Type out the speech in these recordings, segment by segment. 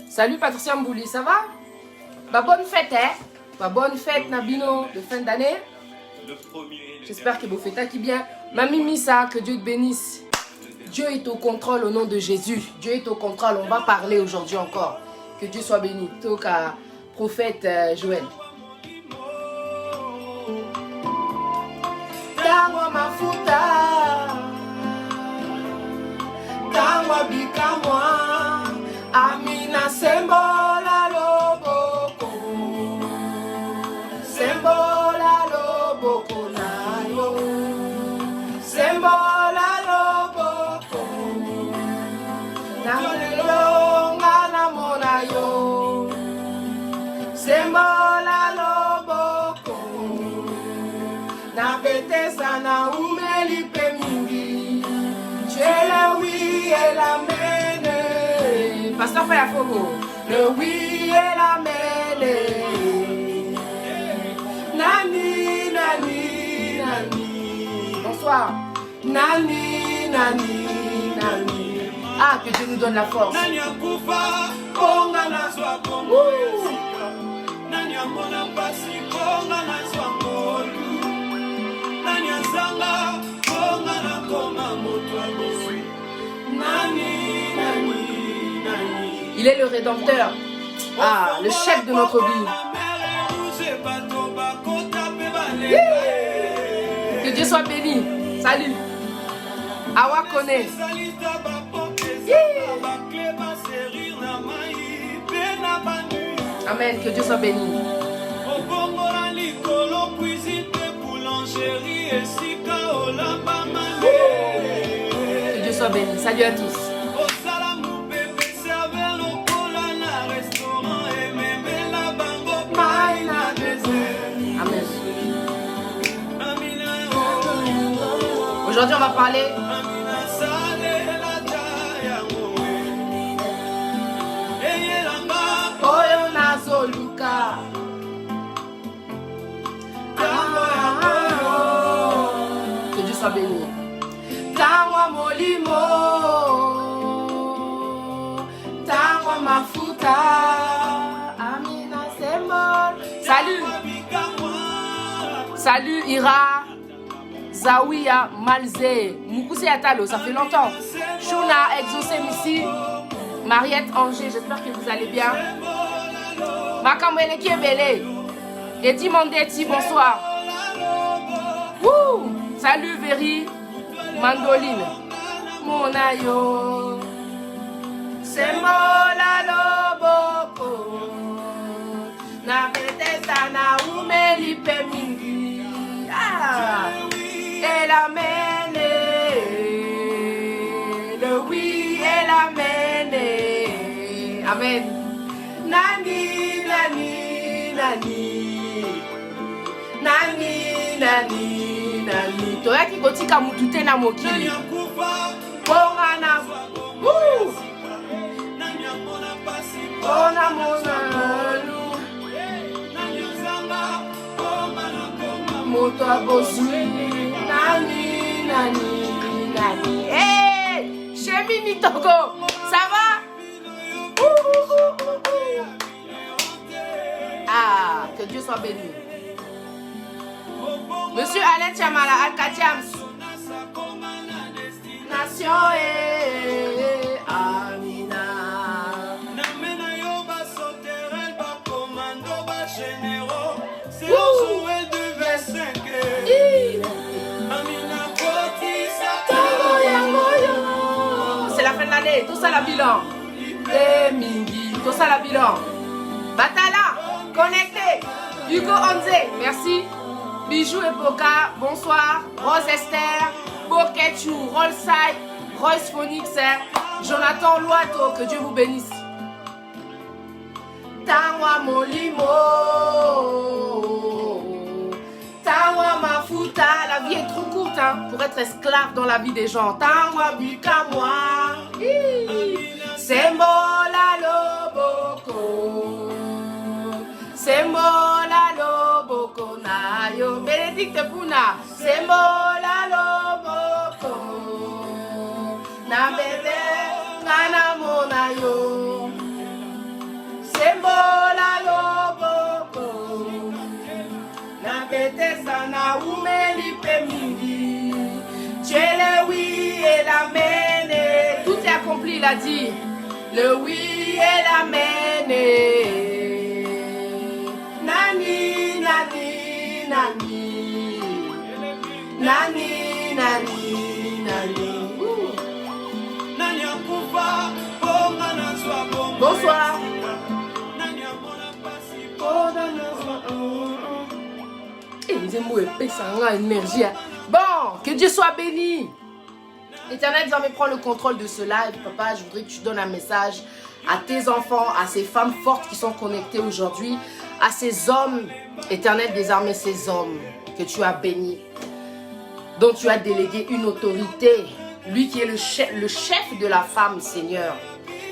Salut Patricia Mbouli, ça va? Bah, bonne fête, hein? Bah, bonne fête, Nabino, de fin d'année. J'espère que vous faites qui bien. Mamie Missa, que Dieu te bénisse. Dieu est au contrôle au nom de Jésus. Dieu est au contrôle, on va parler aujourd'hui encore. Que Dieu soit béni. Toka, prophète Joël. Tangwa mafuta, tangwa bikamwa, amina sembola loboko, sembola loboko nayo, sembola loboko, namalelonga namonayo, sembola loboko, na betesa na umeli pemingi, tu es le oui et la mène. Pasteur Faya Fogo, le oui et la mène. Nani, nani, nani. Bonsoir. Nani, nani, nani. Ah, que Dieu nous donne la force. Nani akufa, konga na zwa kongo. Nani amona pasi, konga na zwa ngolu. Nani azanga, konga na koma moto abosui. Nani, nani, nani. Il est le rédempteur. Ah, le chef de notre vie. Que Dieu soit béni. Salut. Awa connaît. Amen. Que Dieu soit béni. Que Dieu soit béni. Salut à tous. Amen. Aujourd'hui, on va parler Oyo nazoluka. Que Dieu soit béni. Tangwa molimo, tangwa mafuta, amina semol. Salut. Salut Ira, Zawiya, Malzé, Moukoussi Atalo, ça fait longtemps. Shuna, Exaucé ici. Mariette Angers, j'espère que vous allez bien. Makamwele qui est belé. Edi Mondeti, bonsoir. Wouh! Salut Véry, Mandoline. Monayo. Semola loboko. Na betesa na umeli pemingi. Ah! Elle amène. Le oui, elle amène. Amen. Nani, nani, nani. Nani, nani, nani. Toya ki kotika mutute na mokili. Bongana. Wouh! Ona monalu. Moto abosui. Nani, nani, nani. Hey! Chemini Togo. Ça va? Ah, que Dieu soit béni. Monsieur Alain Chamala, Al-Katiams. Nation et Amina. C'est la fin de l'année, tout ça la bilan. Et Mingi, tout ça la bilan. Batala, connecté. Hugo Onze, merci. Bijou et Boka, bonsoir. Rose Esther, Boketchou, Rollside, Royce Phoenix, Jonathan Loato, que Dieu vous bénisse. Tangwa Molimo, Tangwa Mafuta, la vie est trop courte hein, pour être esclave dans la vie des gens. Tangwa Bikamwa, Sembola Loboko, Sembola Loboko Nayo, Bénédicte Puna, Sembola Loboko, Na bébé, Nana Monayo. pete sana umelipe mingi. Tu es le oui et l'amen. Tout est accompli, il a dit. Le oui et l'amen. Nani, nani, nani. Nani, nani, nani. Bonsoir. Bon, que Dieu soit béni. Éternel, désormais prends le contrôle de ce live. Papa, je voudrais que tu donnes un message à tes enfants, à ces femmes fortes qui sont connectées aujourd'hui, à ces hommes, Éternel, désormais ces hommes que tu as bénis, dont tu as délégué une autorité, lui qui est le chef de la femme, Seigneur.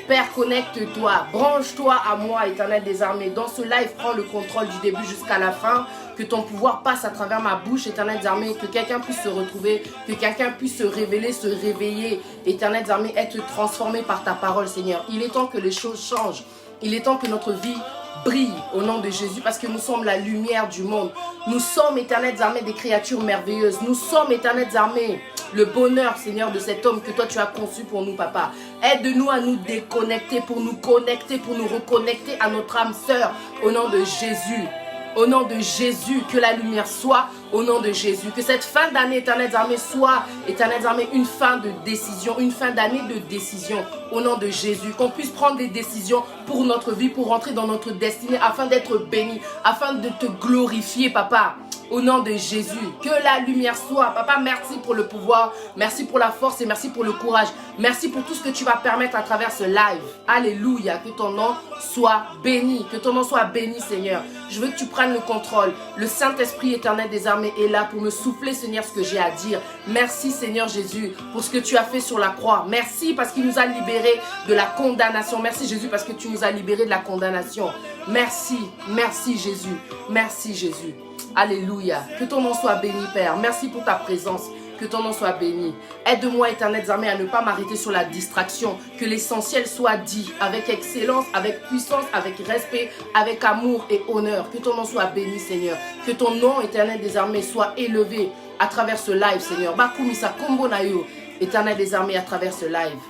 Père, connecte-toi, branche-toi à moi, Éternel des armées. Dans ce live, prends le contrôle du début jusqu'à la fin. Que ton pouvoir passe à travers ma bouche, Éternel des armées. Que quelqu'un puisse se retrouver, que quelqu'un puisse se révéler, se réveiller. Éternel des armées, être transformé par ta parole, Seigneur. Il est temps que les choses changent. Il est temps que notre vie brille au nom de Jésus, parce que nous sommes la lumière du monde. Nous sommes, Éternel des armées, des créatures merveilleuses. Nous sommes, Éternel des armées, le bonheur, Seigneur, de cet homme que toi tu as conçu pour nous, Papa. Aide-nous à nous déconnecter, pour nous connecter, pour nous reconnecter à notre âme sœur, au nom de Jésus. Au nom de Jésus, que la lumière soit au nom de Jésus. Que cette fin d'année, Éternel des armées, soit, Éternel des armées, une fin de décision, une fin d'année de décision au nom de Jésus. Qu'on puisse prendre des décisions pour notre vie, pour rentrer dans notre destinée, afin d'être béni, afin de te glorifier, Papa. Au nom de Jésus, que la lumière soit. Papa, merci pour le pouvoir, merci pour la force et merci pour le courage. Merci pour tout ce que tu vas permettre à travers ce live. Alléluia, que ton nom soit béni, que ton nom soit béni, Seigneur. Je veux que tu prennes le contrôle. Le Saint-Esprit éternel des armées est là pour me souffler, Seigneur, ce que j'ai à dire. Merci, Seigneur Jésus, pour ce que tu as fait sur la croix. Merci parce qu'il nous a libérés de la condamnation. Merci, Jésus, parce que tu nous as libérés de la condamnation. Merci, merci, Jésus. Merci, Jésus. Alléluia. Que ton nom soit béni, Père. Merci pour ta présence. Que ton nom soit béni. Aide-moi, éternel des armées, à ne pas m'arrêter sur la distraction. Que l'essentiel soit dit avec excellence, avec puissance, avec respect, avec amour et honneur. Que ton nom soit béni, Seigneur. Que ton nom, éternel des armées, soit élevé à travers ce live, Seigneur. Bakumisa kombo na yo, éternel des armées, à travers ce live.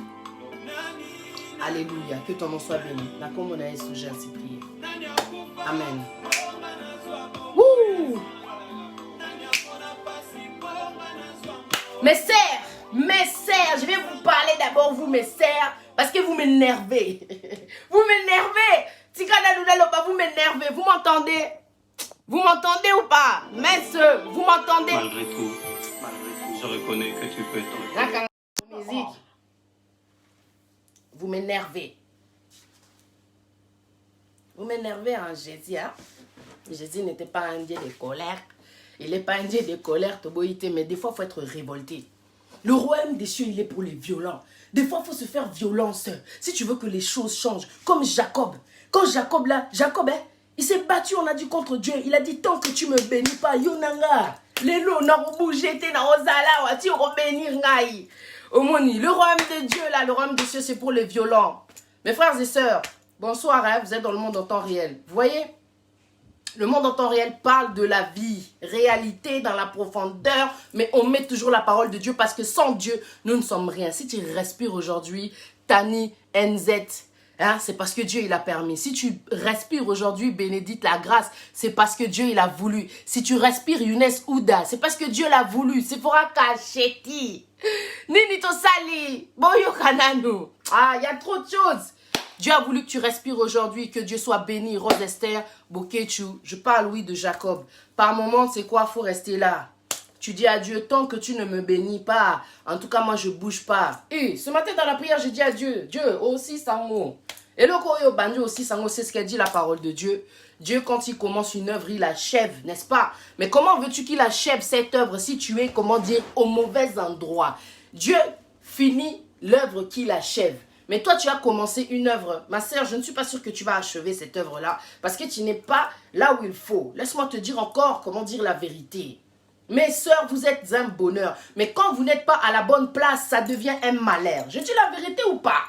Alléluia. Que ton nom soit béni. La kombo na Yesu, j'ai ainsi prié. Amen. Wouh! Mes sœurs, je vais vous parler d'abord, vous mes sœurs, parce que vous m'énervez. Vous m'énervez. Tikana Loudaloba, vous m'énervez. Vous m'entendez? Vous m'entendez ou pas? Mes sœurs, vous m'entendez? Malgré tout, je reconnais que tu peux être. Musique. Vous m'énervez. Vous m'énervez, hein, Jésus, hein? Jésus n'était pas un Dieu de colère. Il n'est pas un Dieu de colère, mais des fois, il faut être révolté. Le royaume des cieux, il est pour les violents. Des fois, il faut se faire violence. Si tu veux que les choses changent, comme Jacob. Quand Jacob, là, hein, il s'est battu, on a dit contre Dieu. Il a dit, tant que tu ne me bénis pas, Yonanga, Lelo, na bougé, na ozala, wati, bénir ngai. Omoni, le royaume de Dieu, là, le royaume des cieux, c'est pour les violents. Mes frères et sœurs, bonsoir, hein, vous êtes dans le monde en temps réel. Vous voyez? Le monde en temps réel parle de la vie, réalité dans la profondeur, mais on met toujours la parole de Dieu parce que sans Dieu, nous ne sommes rien. Si tu respires aujourd'hui, Tani, NZ, hein, c'est parce que Dieu il a permis. Si tu respires aujourd'hui, Bénédicte la grâce, c'est parce que Dieu il a voulu. Si tu respires Younes Ouda, c'est parce que Dieu l'a voulu. C'est pour un cacheti. Nini Tosali, Boyo Kanano. Ah, il y a trop de choses. Dieu a voulu que tu respires aujourd'hui, que Dieu soit béni. Rose Esther, Bokechu, je parle oui de Jacob. Par moment, c'est quoi? Il faut rester là. Tu dis à Dieu, tant que tu ne me bénis pas, en tout cas moi je bouge pas. Et ce matin dans la prière, j'ai dit à Dieu, Dieu aussi sango. Et le koyo bandu aussi sango, c'est ce qu'elle dit la parole de Dieu. Dieu quand il commence une œuvre, il achève, n'est-ce pas? Mais comment veux-tu qu'il achève cette œuvre si tu es, comment dire, au mauvais endroit? Dieu finit l'œuvre qu'il achève. Mais toi, tu as commencé une œuvre. Ma sœur, je ne suis pas sûre que tu vas achever cette œuvre-là parce que tu n'es pas là où il faut. Laisse-moi te dire encore comment dire la vérité. Mes sœurs, vous êtes un bonheur. Mais quand vous n'êtes pas à la bonne place, ça devient un malheur. Je dis la vérité ou pas?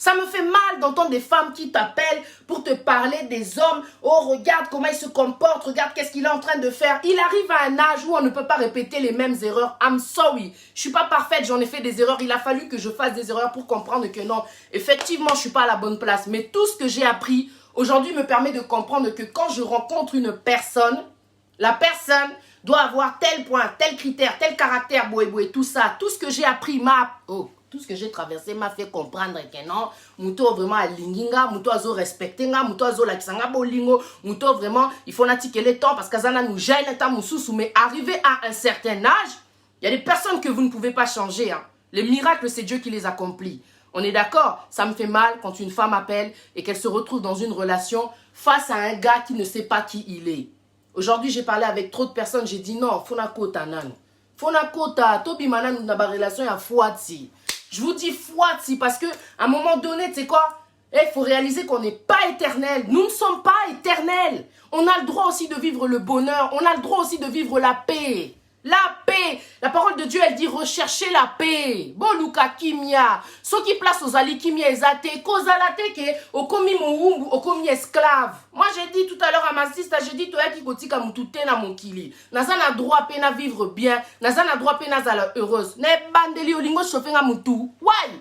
Ça me fait mal d'entendre des femmes qui t'appellent pour te parler des hommes. Oh, regarde comment il se comporte, regarde qu'est-ce qu'il est en train de faire. Il arrive à un âge où on ne peut pas répéter les mêmes erreurs. I'm sorry. Je suis pas parfaite, j'en ai fait des erreurs. Il a fallu que je fasse des erreurs pour comprendre que non, effectivement, je suis pas à la bonne place. Mais tout ce que j'ai appris aujourd'hui me permet de comprendre que quand je rencontre une personne, la personne doit avoir tel point, tel critère, tel caractère, boué, tout ça. Tout ce que j'ai appris m'a... Oh. Tout ce que j'ai traversé m'a fait comprendre que non, Mouto vraiment a linginga, Mouto a zo respectenga, Mouto a zo lakisanga bolingo, Mouto vraiment, il faut n'attiquer le temps parce que ça nous gêne, mais arrivé à un certain âge, il y a des personnes que vous ne pouvez pas changer. Hein. Les miracles, c'est Dieu qui les accomplit. On est d'accord? Ça me fait mal quand une femme appelle et qu'elle se retrouve dans une relation face à un gars qui ne sait pas qui il est. Aujourd'hui, j'ai parlé avec trop de personnes, j'ai dit non, Fonako Tanan. Fonako Ta, Tobi Manan, nous avons une relation à Fouati. Je vous dis Fouati parce que à un moment donné, tu sais quoi? Il faut réaliser qu'on n'est pas éternel. Nous ne sommes pas éternels. On a le droit aussi de vivre le bonheur. On a le droit aussi de vivre la paix. La paix. La parole de Dieu, elle dit rechercher la paix. Boluka kimia. Ceux qui placent aux ali kimia ezate. Kozalate ke okomi moumbu, okomi esclave. Moi, j'ai dit tout à l'heure à ma sister, j'ai dit toi qui kotika mutute na monkili. Naza na droit pe na vivre bien. Naza na droit pe na zala heureuse. Ne bandeli olingo chauffenga mutu. Why?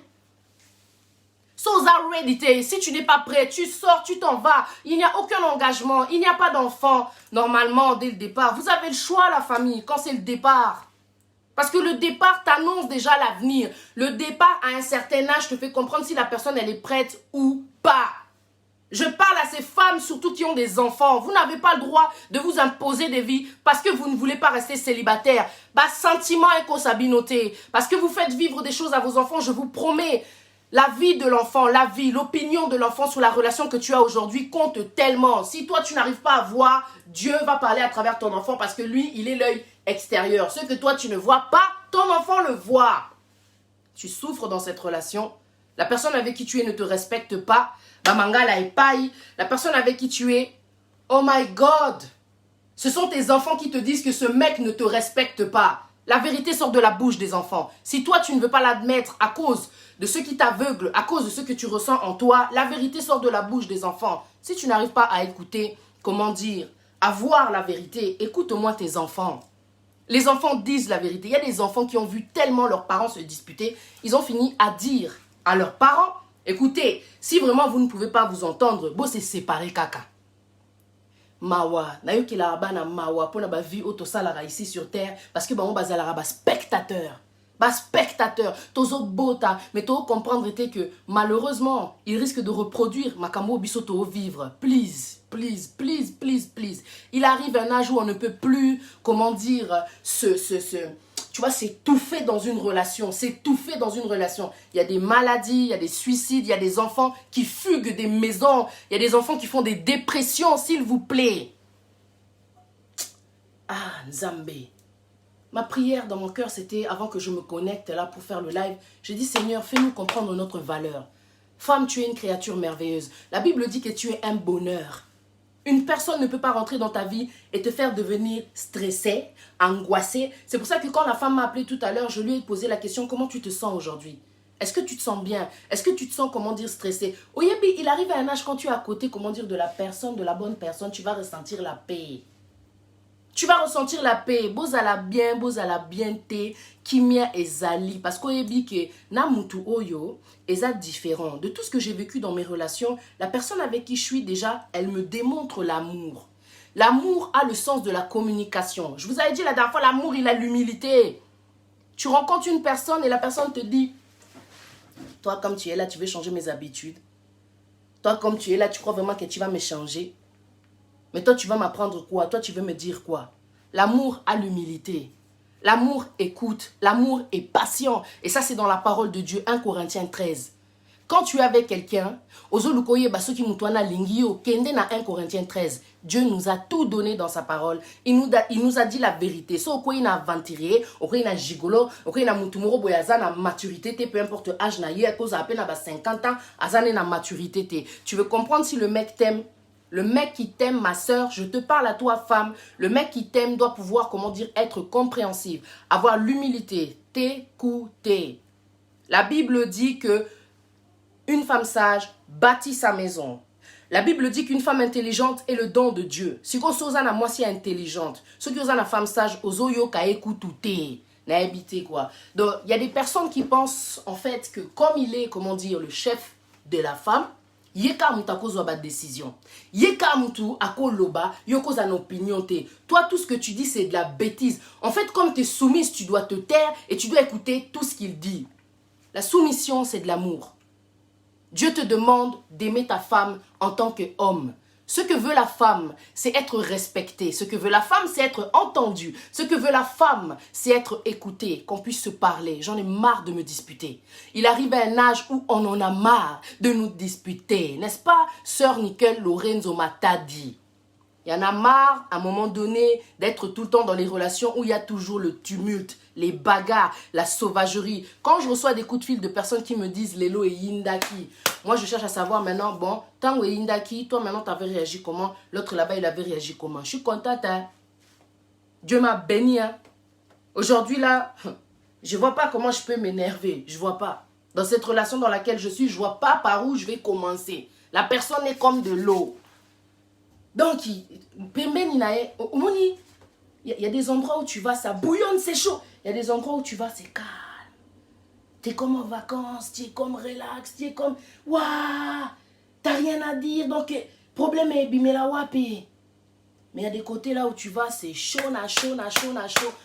Si tu n'es pas prêt, tu sors, tu t'en vas. Il n'y a aucun engagement. Il n'y a pas d'enfant. Normalement, dès le départ, vous avez le choix, la famille, quand c'est le départ. Parce que le départ t'annonce déjà l'avenir. Le départ, à un certain âge, te fait comprendre si la personne, elle est prête ou pas. Je parle à ces femmes, surtout qui ont des enfants. Vous n'avez pas le droit de vous imposer des vies parce que vous ne voulez pas rester célibataire. Bah, sentiment inconsabinoté. Parce que vous faites vivre des choses à vos enfants, je vous promets. La vie de l'enfant, la vie, l'opinion de l'enfant sur la relation que tu as aujourd'hui compte tellement. Si toi, tu n'arrives pas à voir, Dieu va parler à travers ton enfant parce que lui, il est l'œil extérieur. Ce que toi, tu ne vois pas, ton enfant le voit. Tu souffres dans cette relation. La personne avec qui tu es ne te respecte pas. Bamangala et paille. La personne avec qui tu es, oh my God. Ce sont tes enfants qui te disent que ce mec ne te respecte pas. La vérité sort de la bouche des enfants. Si toi, tu ne veux pas l'admettre à cause de ce qui t'aveugle, à cause de ce que tu ressens en toi, la vérité sort de la bouche des enfants. Si tu n'arrives pas à écouter, comment dire, à voir la vérité, écoute au moins tes enfants. Les enfants disent la vérité. Il y a des enfants qui ont vu tellement leurs parents se disputer, ils ont fini à dire à leurs parents, écoutez, si vraiment vous ne pouvez pas vous entendre, bon, c'est séparer kaka. Mawa, nayoki la bana mawa, pour la vie autosalara ici sur terre, parce que bon, bazalara ba spectateur. Bas spectateur, tozo bota, mais to comprendre était que malheureusement, il risque de reproduire Makamo Bisoto vivre. Please, please, please, please, please. Il arrive un âge où on ne peut plus, comment dire, tu vois, s'étouffer dans une relation, s'étouffer dans une relation. Il y a des maladies, il y a des suicides, il y a des enfants qui fuguent des maisons, il y a des enfants qui font des dépressions, s'il vous plaît. Ah, Nzambé. Ma prière dans mon cœur, c'était, avant que je me connecte là pour faire le live, j'ai dit, Seigneur, fais-nous comprendre notre valeur. Femme, tu es une créature merveilleuse. La Bible dit que tu es un bonheur. Une personne ne peut pas rentrer dans ta vie et te faire devenir stressé, angoissé. C'est pour ça que quand la femme m'a appelé tout à l'heure, je lui ai posé la question, comment tu te sens aujourd'hui? Est-ce que tu te sens bien? Est-ce que tu te sens, comment dire, stressé? Oyebi, il arrive à un âge quand tu es à côté, comment dire, de la personne, de la bonne personne, tu vas ressentir la paix. Tu vas ressentir la paix. Bozala bien te, kimia ezali. Parce qu'oyebi que na mutu oyo, eza différent. De tout ce que j'ai vécu dans mes relations, la personne avec qui je suis déjà, elle me démontre l'amour. L'amour a le sens de la communication. Je vous avais dit la dernière fois, l'amour, il a l'humilité. Tu rencontres une personne et la personne te dit, toi comme tu es là, tu veux changer mes habitudes. Toi comme tu es là, tu crois vraiment que tu vas me changer. Mais toi, tu vas m'apprendre quoi? Toi, tu veux me dire quoi? L'amour a l'humilité. L'amour écoute. L'amour est patient. Et ça, c'est dans la parole de Dieu. 1 Corinthiens 13. Quand tu es avec quelqu'un, na 1 Corinthiens 13, Dieu nous a tout donné dans sa parole. Il nous a dit la vérité. So, quoi il a aventurier, il a gigolo, il a mutumoro boyaza na maturité, peu importe l'âge, na yé, à cause à peine à 50 ans, azane na maturité. Tu veux comprendre si le mec t'aime? Le mec qui t'aime, ma soeur, je te parle à toi, femme. Le mec qui t'aime doit pouvoir, comment dire, être compréhensif. Avoir l'humilité, t'écouter. La Bible dit que une femme sage bâtit sa maison. La Bible dit qu'une femme intelligente est le don de Dieu. Si vous avez une moi si intelligente, ceux qui ont une femme sage, ozoyo ka écouter, na habité quoi. Donc il y a des personnes qui pensent en fait que comme il est, comment dire, le chef de la femme, yeka mutu akozwa ba décision. Yeka mutu akoloba, yoko za opinion te. Toi tout ce que tu dis c'est de la bêtise. En fait comme tu es soumise, tu dois te taire et tu dois écouter tout ce qu'il dit. La soumission c'est de l'amour. Dieu te demande d'aimer ta femme en tant qu'homme. Ce que veut la femme, c'est être respectée. Ce que veut la femme, c'est être entendue. Ce que veut la femme, c'est être écoutée, qu'on puisse se parler. J'en ai marre de me disputer. Il arrive à un âge où on en a marre de nous disputer. N'est-ce pas, sœur Nickel Lorenzo m'a dit? Il y en a marre, à un moment donné, d'être tout le temps dans les relations où il y a toujours le tumulte, les bagarres, la sauvagerie. Quand je reçois des coups de fil de personnes qui me disent Lelo et Yindaki, moi je cherche à savoir maintenant, bon, tant que Yindaki, toi maintenant tu avais réagi comment? L'autre là-bas il avait réagi comment? Je suis contente, hein? Dieu m'a béni, hein? Aujourd'hui là, je vois pas comment je peux m'énerver, je vois pas. Dans cette relation dans laquelle je suis, je vois pas par où je vais commencer. La personne est comme de l'eau. Donc, il y a des endroits où tu vas, ça bouillonne, c'est chaud. Il y a des endroits où tu vas, c'est calme. Tu es comme en vacances, tu es comme relax, tu es comme, waouh, tu n'as rien à dire. Donc, problème est bimela wapi. Mais il y a des côtés là où tu vas, c'est chaud,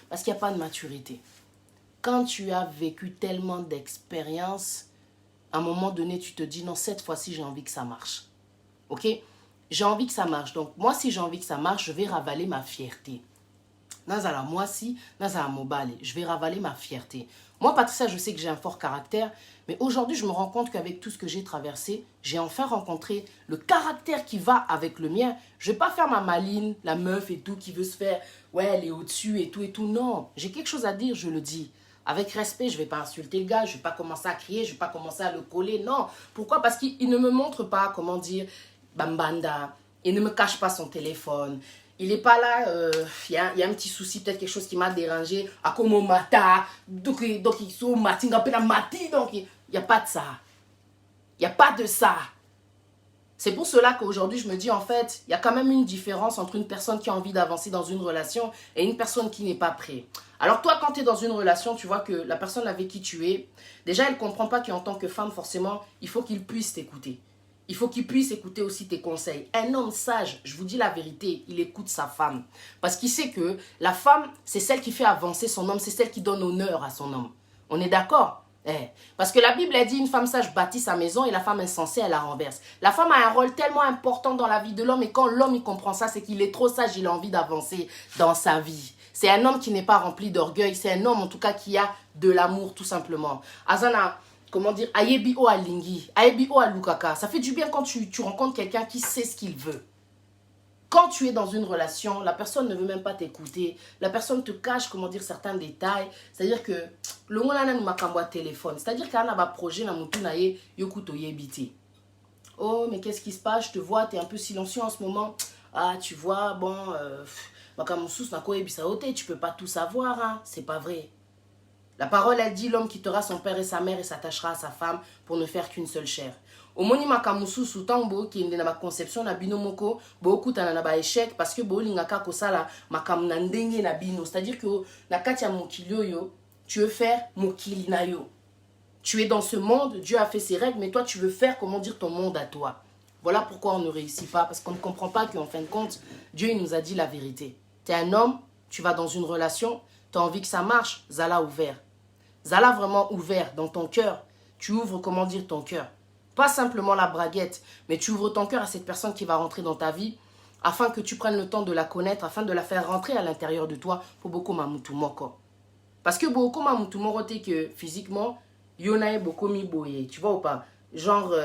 parce qu'il n'y a pas de maturité. Quand tu as vécu tellement d'expériences, à un moment donné, tu te dis, non, cette fois-ci, j'ai envie que ça marche. Ok? J'ai envie que ça marche. Donc, moi, si j'ai envie que ça marche, je vais ravaler ma fierté. Nazala, moi, si, Nazala, Mobale, je vais ravaler ma fierté. Moi, Patricia, je sais que j'ai un fort caractère, mais aujourd'hui, je me rends compte qu'avec tout ce que j'ai traversé, j'ai enfin rencontré le caractère qui va avec le mien. Je ne vais pas faire ma maline, la meuf et tout, qui veut se faire, ouais, elle est au-dessus et tout. Non, j'ai quelque chose à dire, je le dis. Avec respect, je ne vais pas insulter le gars, je ne vais pas commencer à crier, je ne vais pas commencer à le coller. Non, pourquoi? Parce qu'il ne me montre pas, comment dire, bambanda, il ne me cache pas son téléphone, il n'est pas là, y a un petit souci, peut-être quelque chose qui m'a dérangé, à comme mata, donc il sont matinga pena mati, donc il n'y a pas de ça, il n'y a pas de ça. C'est pour cela qu'aujourd'hui je me dis en fait, il y a quand même une différence entre une personne qui a envie d'avancer dans une relation et une personne qui n'est pas prête. Alors toi quand tu es dans une relation, tu vois que la personne avec qui tu es, déjà elle ne comprend pas qu'en tant que femme forcément, il faut qu'il puisse t'écouter. Il faut qu'il puisse écouter aussi tes conseils. Un homme sage, je vous dis la vérité, il écoute sa femme. Parce qu'il sait que la femme, c'est celle qui fait avancer son homme, c'est celle qui donne honneur à son homme. On est d'accord? Parce que la Bible a dit une femme sage bâtit sa maison et la femme insensée, elle la renverse. La femme a un rôle tellement important dans la vie de l'homme et quand l'homme il comprend ça, c'est qu'il est trop sage, il a envie d'avancer dans sa vie. C'est un homme qui n'est pas rempli d'orgueil, c'est un homme en tout cas qui a de l'amour tout simplement. Azana, comment dire, ayebi o alingi, ayebi o alukaka. Ça fait du bien quand tu rencontres quelqu'un qui sait ce qu'il veut. Quand tu es dans une relation, la personne ne veut même pas t'écouter. La personne te cache, comment dire, certains détails. C'est-à-dire que le monde a un téléphone. C'est-à-dire qu'il y a un projet dans mon oh, mais qu'est-ce qui se passe? Je te vois, tu es un peu silencieux en ce moment. Ah, tu vois, bon, tu peux pas tout savoir, hein. C'est pas vrai. La parole a dit l'homme quittera son père et sa mère et s'attachera à sa femme pour ne faire qu'une seule chair. Au moni makamusu sutambo qui est dans ma conception na bino moko beaucoup na ba échec parce que bo lingaka kosala makam na ndenge na bino, c'est-à-dire que na kati ya mokili yo tu veux faire mokili na yo. Tu es dans ce monde, Dieu a fait ses règles mais toi tu veux faire comment dire ton monde à toi. Voilà pourquoi on ne réussit pas parce qu'on ne comprend pas qu'en fin de compte Dieu il nous a dit la vérité. Tu es un homme, tu vas dans une relation, tu as envie que ça marche, zala ouvert. Zala vraiment ouvert dans ton cœur. Tu ouvres, comment dire, ton cœur. Pas simplement la braguette, mais tu ouvres ton cœur à cette personne qui va rentrer dans ta vie afin que tu prennes le temps de la connaître, afin de la faire rentrer à l'intérieur de toi pour beaucoup mamutu moko. Parce que beaucoup mamutu moko t'es que physiquement, yonae beaucoup mi boye, tu vois ou pas? Genre,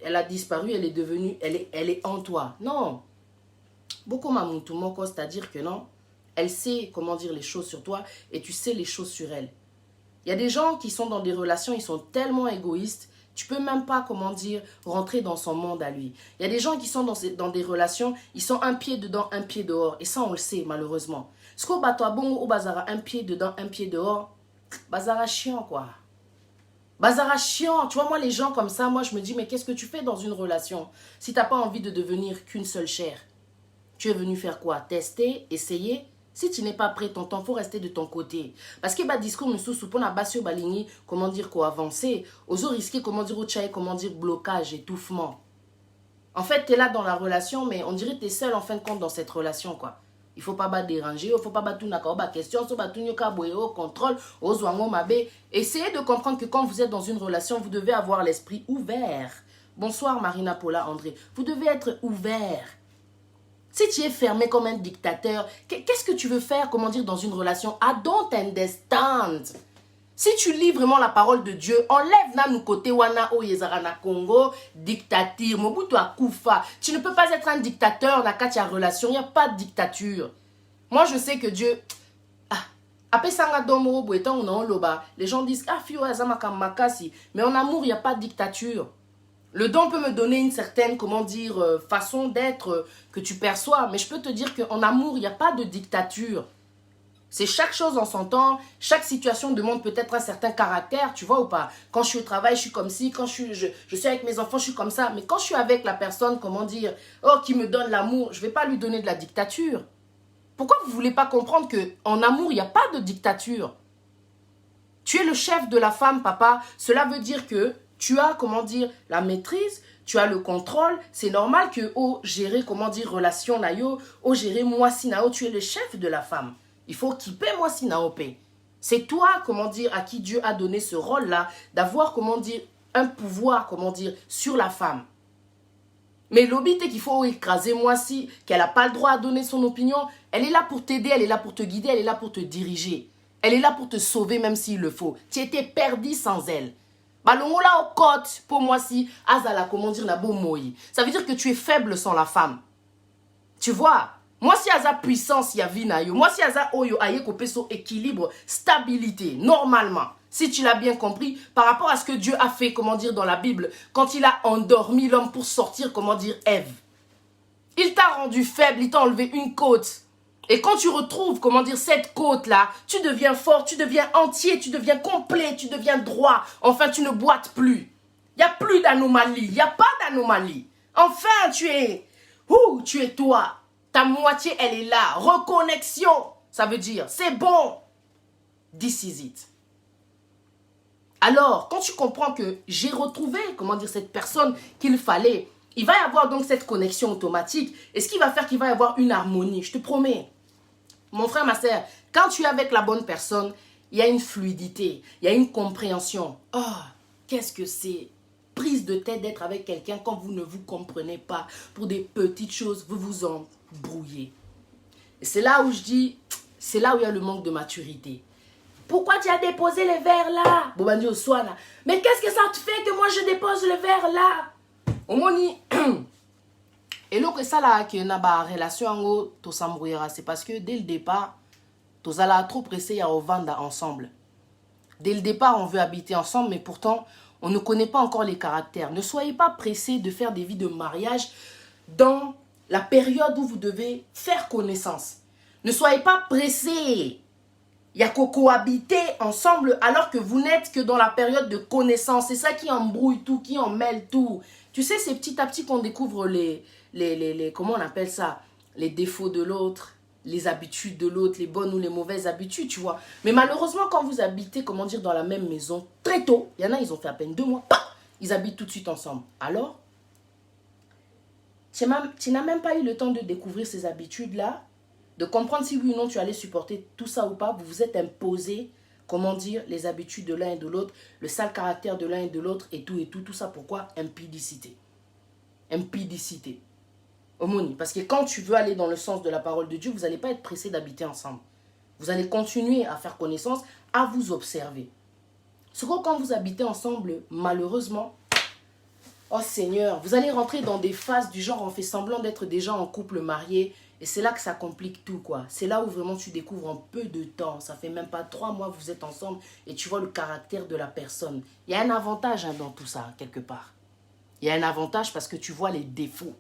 elle a disparu, elle est devenue, elle est en toi. Non. Beaucoup mamutu moko, c'est-à-dire que non, elle sait comment dire les choses sur toi et tu sais les choses sur elle. Il y a des gens qui sont dans des relations, ils sont tellement égoïstes, tu peux même pas, comment dire, rentrer dans son monde à lui. Il y a des gens qui sont dans des relations, ils sont un pied dedans, un pied dehors. Et ça, on le sait, malheureusement. Ce qu'on bat toi, bon, au bazara, un pied dedans, un pied dehors, bazara chiant, quoi. Bazara chiant. Tu vois, moi, les gens comme ça, moi, je me dis, mais qu'est-ce que tu fais dans une relation si tu n'as pas envie de devenir qu'une seule chair? Tu es venu faire quoi? Tester, essayer? Si tu n'es pas prêt, ton temps, il faut rester de ton côté. Parce que le discours, monsieur, pour la base, comment dire, quoi, avancer, aux risquer, comment dire, comment dire, blocage, étouffement. En fait, tu es là dans la relation, mais on dirait que tu es seul en fin de compte dans cette relation, quoi. Il ne faut pas déranger, il ne faut pas tout question, contrôle, essayez de comprendre que quand vous êtes dans une relation, vous devez avoir l'esprit ouvert. Bonsoir Marina Paula André. Vous devez être ouvert. Si tu es fermé comme un dictateur, qu'est-ce que tu veux faire, comment dire, dans une relation? I don't understand. Si tu lis vraiment la parole de Dieu, enlève na nous côté wana o yezara na Congo, dictature, Mobutu akufa. Tu ne peux pas être un dictateur dans la relation, il n'y a pas de dictature. Moi, je sais que Dieu... Les gens disent, mais en amour, il n'y a pas de dictature. Le don peut me donner une certaine, comment dire, façon d'être que tu perçois. Mais je peux te dire qu'en amour, il n'y a pas de dictature. C'est chaque chose en son temps. Chaque situation demande peut-être un certain caractère, tu vois ou pas. Quand je suis au travail, je suis comme ci. Quand je suis avec mes enfants, je suis comme ça. Mais quand je suis avec la personne, comment dire, qui me donne l'amour, je ne vais pas lui donner de la dictature. Pourquoi vous ne voulez pas comprendre qu'en amour, il n'y a pas de dictature? Tu es le chef de la femme, papa. Cela veut dire que tu as, comment dire, la maîtrise, tu as le contrôle. C'est normal que, gérer, comment dire, relation, nayo, gérer moi, si, nao, tu es le chef de la femme. Il faut qu'il paie moi, si, nao, paie. C'est toi, comment dire, à qui Dieu a donné ce rôle-là, d'avoir, comment dire, un pouvoir, comment dire, sur la femme. Mais l'obité qu'il faut écraser moi, si, qu'elle n'a pas le droit à donner son opinion, elle est là pour t'aider, elle est là pour te guider, elle est là pour te diriger. Elle est là pour te sauver, même s'il le faut. Tu étais perdu sans elle. Balongola au côte, pour moi si, azala, comment dire, nabo moi. Ça veut dire que tu es faible sans la femme. Tu vois, moi si aza puissance, ya vinayo. Moi si aza oyo, aye kopeso équilibre, stabilité, normalement. Si tu l'as bien compris, par rapport à ce que Dieu a fait, comment dire, dans la Bible, quand il a endormi l'homme pour sortir, comment dire, Ève. Il t'a rendu faible, il t'a enlevé une côte. Et quand tu retrouves, comment dire, cette côte-là, tu deviens fort, tu deviens entier, tu deviens complet, tu deviens droit. Enfin, tu ne boites plus. Il n'y a plus d'anomalie, il n'y a pas d'anomalie. Enfin, tu es toi. Ta moitié, elle est là. Reconnexion, ça veut dire, c'est bon. This is it. Alors, quand tu comprends que j'ai retrouvé, comment dire, cette personne qu'il fallait, il va y avoir donc cette connexion automatique. Et ce qui va faire qu'il va y avoir une harmonie, je te promets. Mon frère, ma soeur, quand tu es avec la bonne personne, il y a une fluidité, il y a une compréhension. Oh, qu'est-ce que c'est? Prise de tête d'être avec quelqu'un quand vous ne vous comprenez pas. Pour des petites choses, vous vous embrouillez. Et c'est là où je dis, c'est là où il y a le manque de maturité. Pourquoi tu as déposé les verres là? Bobandi au soana. Mais qu'est-ce que ça te fait que moi je dépose les verres là? Au moni. Et là que ça là, que na ba relation to s'embrouillera, c'est parce que dès le départ, to zala trop pressé à vendre ensemble. Dès le départ, on veut habiter ensemble, mais pourtant, on ne connaît pas encore les caractères. Ne soyez pas pressés de faire des vies de mariage dans la période où vous devez faire connaissance. Ne soyez pas pressés. Il y a qu'à cohabiter ensemble alors que vous n'êtes que dans la période de connaissance. C'est ça qui embrouille tout, qui emmêle tout. Tu sais, c'est petit à petit qu'on découvre comment on appelle ça? Les défauts de l'autre, les habitudes de l'autre, les bonnes ou les mauvaises habitudes, tu vois. Mais malheureusement, quand vous habitez, comment dire, dans la même maison, très tôt, il y en a, ils ont fait à peine 2 mois, ils habitent tout de suite ensemble. Alors, tu n'as même pas eu le temps de découvrir ces habitudes-là, de comprendre si oui ou non tu allais supporter tout ça ou pas. Vous vous êtes imposé, comment dire, les habitudes de l'un et de l'autre, le sale caractère de l'un et de l'autre et tout ça. Pourquoi? Impudicité. Impudicité. Homoni. Parce que quand tu veux aller dans le sens de la parole de Dieu, vous n'allez pas être pressé d'habiter ensemble. Vous allez continuer à faire connaissance, à vous observer. Ce que quand vous habitez ensemble, malheureusement, oh Seigneur, vous allez rentrer dans des phases du genre on fait semblant d'être déjà en couple marié. Et c'est là que ça complique tout, quoi. C'est là où vraiment tu découvres en peu de temps. Ça fait même pas 3 mois que vous êtes ensemble et tu vois le caractère de la personne. Il y a un avantage dans tout ça, quelque part. Il y a un avantage parce que tu vois les défauts.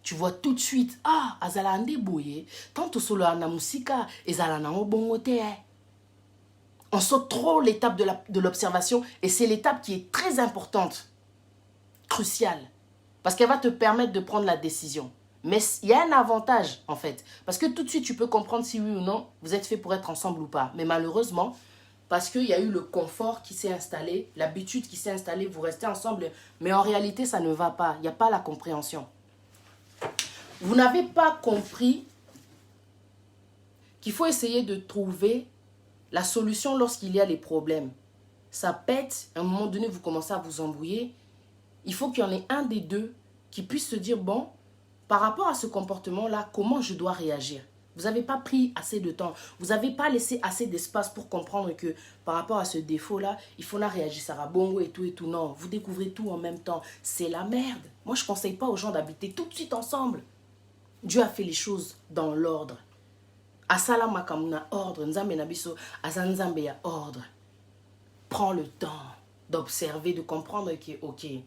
Tu vois tout de suite, azala ande boye, tanto solo ana musika, ezala na obongote. On saute trop l'étape de l'observation et c'est l'étape qui est très importante, cruciale, parce qu'elle va te permettre de prendre la décision. Mais il y a un avantage en fait, parce que tout de suite tu peux comprendre si oui ou non vous êtes fait pour être ensemble ou pas. Mais malheureusement, parce qu'il y a eu le confort qui s'est installé, l'habitude qui s'est installée, vous restez ensemble, mais en réalité ça ne va pas, il n'y a pas la compréhension. Vous n'avez pas compris qu'il faut essayer de trouver la solution lorsqu'il y a les problèmes. Ça pète, à un moment donné, vous commencez à vous embrouiller. Il faut qu'il y en ait un des deux qui puisse se dire, bon, par rapport à ce comportement-là, comment je dois réagir? Vous n'avez pas pris assez de temps. Vous n'avez pas laissé assez d'espace pour comprendre que par rapport à ce défaut-là, il faut la réagir, Sarah Bongo et tout. Non, vous découvrez tout en même temps. C'est la merde. Moi, je ne conseille pas aux gens d'habiter tout de suite ensemble. Dieu a fait les choses dans l'ordre. Asala makamuna ordre, nzambe nabiso, azanzambe ya ordre. Prends le temps d'observer, de comprendre que, ok, il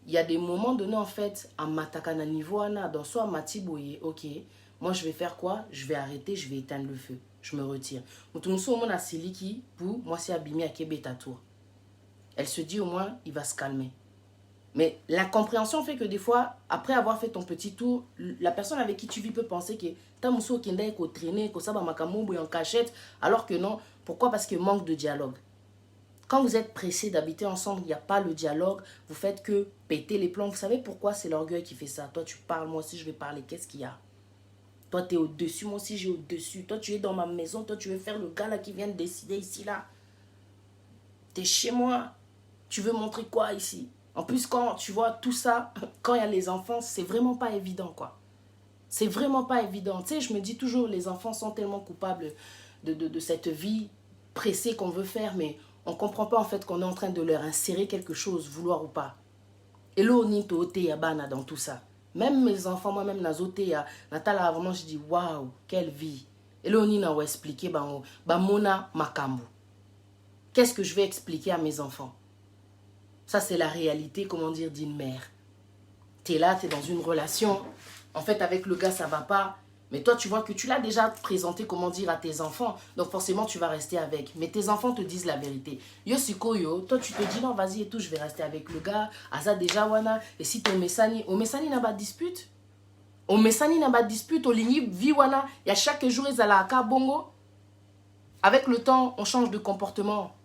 y a des moments donnés en fait, à matakana niveau, dans soit matiboye, ok, moi je vais faire quoi? Je vais arrêter, je vais éteindre le feu, je me retire. Mutumso mon asiliki, pour moi c'est abimi à Kebeta tour. Elle se dit au moins, il va se calmer. Mais la compréhension fait que des fois, après avoir fait ton petit tour, la personne avec qui tu vis peut penser que ta mousso kenda eko traîner, ko saba makamombo en cachette, alors que non. Pourquoi? Parce que manque de dialogue. Quand vous êtes pressés d'habiter ensemble, il n'y a pas le dialogue, vous faites que péter les plombs. Vous savez pourquoi? C'est l'orgueil qui fait ça. Toi tu parles, moi aussi je vais parler. Qu'est-ce qu'il y a? Toi tu es au-dessus, moi aussi j'ai au-dessus. Toi tu es dans ma maison, toi tu veux faire le gars là qui vient de décider ici là. Tu es chez moi. Tu veux montrer quoi ici? En plus, quand tu vois tout ça, quand il y a les enfants, c'est vraiment pas évident, quoi. C'est vraiment pas évident. Tu sais, je me dis toujours, les enfants sont tellement coupables de cette vie pressée qu'on veut faire, mais on comprend pas en fait qu'on est en train de leur insérer quelque chose, vouloir ou pas. Et là, on est au Yabana dans tout ça. Même mes enfants, moi-même, Nazotea, Natala, vraiment, je dis, waouh, quelle vie. Et là, on a expliqué, Mona Makambu. Qu'est-ce que je vais expliquer à mes enfants? Ça, c'est la réalité, comment dire, d'une mère. Tu es là, tu es dans une relation. En fait, avec le gars, ça va pas. Mais toi, tu vois que tu l'as déjà présenté, comment dire, à tes enfants. Donc, forcément, tu vas rester avec. Mais tes enfants te disent la vérité. Yo, sikoyo, toi, tu te dis, non, vas-y et tout, je vais rester avec le gars. Asa déjà, wana. Et si ton Messani n'a pas de dispute. Au Messani n'a pas de dispute. Au Ligny, vi wana. Il y a chaque jour, ils allaient à bongo. Avec le temps, on change de comportement.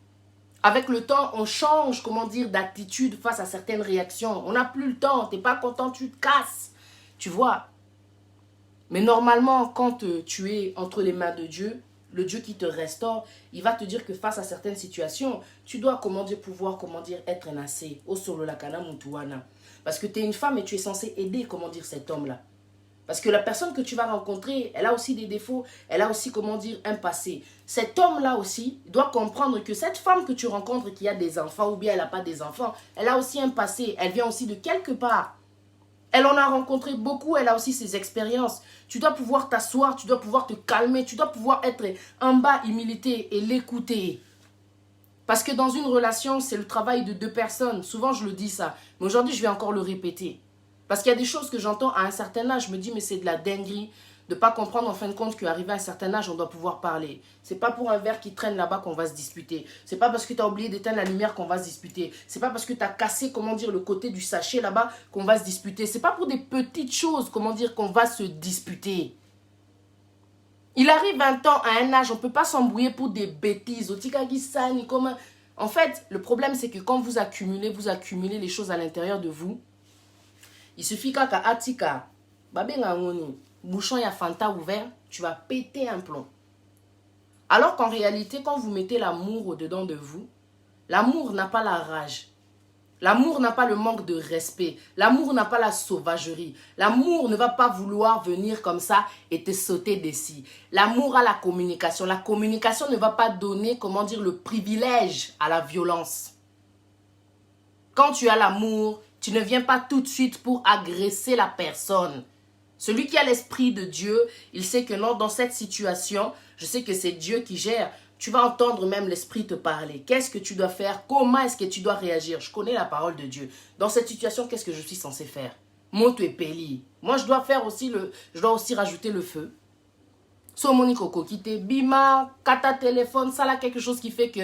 Avec le temps, on change, comment dire, d'attitude face à certaines réactions. On n'a plus le temps. Tu n'es pas content, tu te casses. Tu vois. Mais normalement, quand tu es entre les mains de Dieu, le Dieu qui te restaure, il va te dire que face à certaines situations, tu dois, comment dire, pouvoir, comment dire, être un assez. Au solo la kana mutuana. Parce que tu es une femme et tu es censée aider, comment dire, cet homme-là. Parce que la personne que tu vas rencontrer, elle a aussi des défauts, elle a aussi, comment dire, un passé. Cet homme-là aussi doit comprendre que cette femme que tu rencontres qui a des enfants ou bien elle n'a pas des enfants, elle a aussi un passé, elle vient aussi de quelque part. Elle en a rencontré beaucoup, elle a aussi ses expériences. Tu dois pouvoir t'asseoir, tu dois pouvoir te calmer, tu dois pouvoir être en bas, humilité et l'écouter. Parce que dans une relation, c'est le travail de deux personnes. Souvent, je le dis ça, mais aujourd'hui, je vais encore le répéter. Parce qu'il y a des choses que j'entends à un certain âge, je me dis, mais c'est de la dinguerie de ne pas comprendre en fin de compte qu'arrivé à un certain âge, on doit pouvoir parler. C'est pas pour un verre qui traîne là-bas qu'on va se disputer. C'est pas parce que tu as oublié d'éteindre la lumière qu'on va se disputer. C'est pas parce que tu as cassé, comment dire, le côté du sachet là-bas qu'on va se disputer. C'est pas pour des petites choses, comment dire, qu'on va se disputer. Il arrive un temps, à un âge, on ne peut pas s'embrouiller pour des bêtises. En fait, le problème, c'est que quand vous accumulez les choses à l'intérieur de vous, il suffit qu'à Atika, bouchon ya Fanta ouvert, tu vas péter un plomb. Alors qu'en réalité, quand vous mettez l'amour au-dedans de vous, l'amour n'a pas la rage. L'amour n'a pas le manque de respect. L'amour n'a pas la sauvagerie. L'amour ne va pas vouloir venir comme ça et te sauter dessus. L'amour a la communication. La communication ne va pas donner, comment dire, le privilège à la violence. Quand tu as l'amour, tu ne viens pas tout de suite pour agresser la personne. Celui qui a l'esprit de Dieu, il sait que non, dans cette situation, je sais que c'est Dieu qui gère. Tu vas entendre même l'esprit te parler. Qu'est-ce que tu dois faire? Comment est-ce que tu dois réagir? Je connais la parole de Dieu. Dans cette situation, qu'est-ce que je suis censé faire? Monte et peli. Moi, je dois aussi rajouter le feu. So Monique quitte bima, kata téléphone, ça là quelque chose qui fait que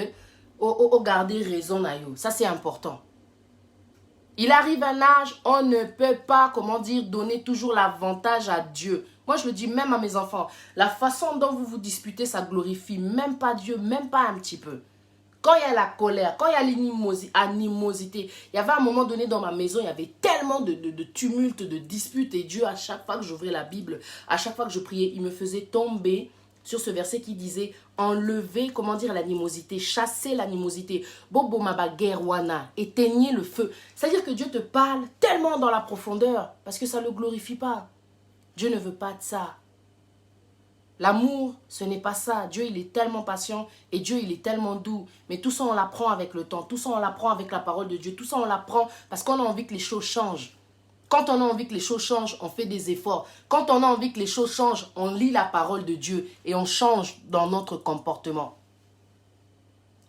au garder raison na yo. Ça c'est important. Il arrive un âge, on ne peut pas, comment dire, donner toujours l'avantage à Dieu. Moi, je le dis même à mes enfants. La façon dont vous vous disputez, ça glorifie même pas Dieu, même pas un petit peu. Quand il y a la colère, quand il y a l'animosité, il y avait un moment donné dans ma maison, il y avait tellement de tumulte, de disputes. Et Dieu, à chaque fois que j'ouvrais la Bible, à chaque fois que je priais, il me faisait tomber sur ce verset qui disait enlevez, comment dire, l'animosité, chassez l'animosité. Bobo mabaguerwana, éteignez le feu. C'est-à-dire que Dieu te parle tellement dans la profondeur parce que ça ne le glorifie pas. Dieu ne veut pas de ça. L'amour, ce n'est pas ça. Dieu, il est tellement patient et Dieu, il est tellement doux. Mais tout ça, on l'apprend avec le temps. Tout ça, on l'apprend avec la parole de Dieu. Tout ça, on l'apprend parce qu'on a envie que les choses changent. Quand on a envie que les choses changent, on fait des efforts. Quand on a envie que les choses changent, on lit la parole de Dieu et on change dans notre comportement.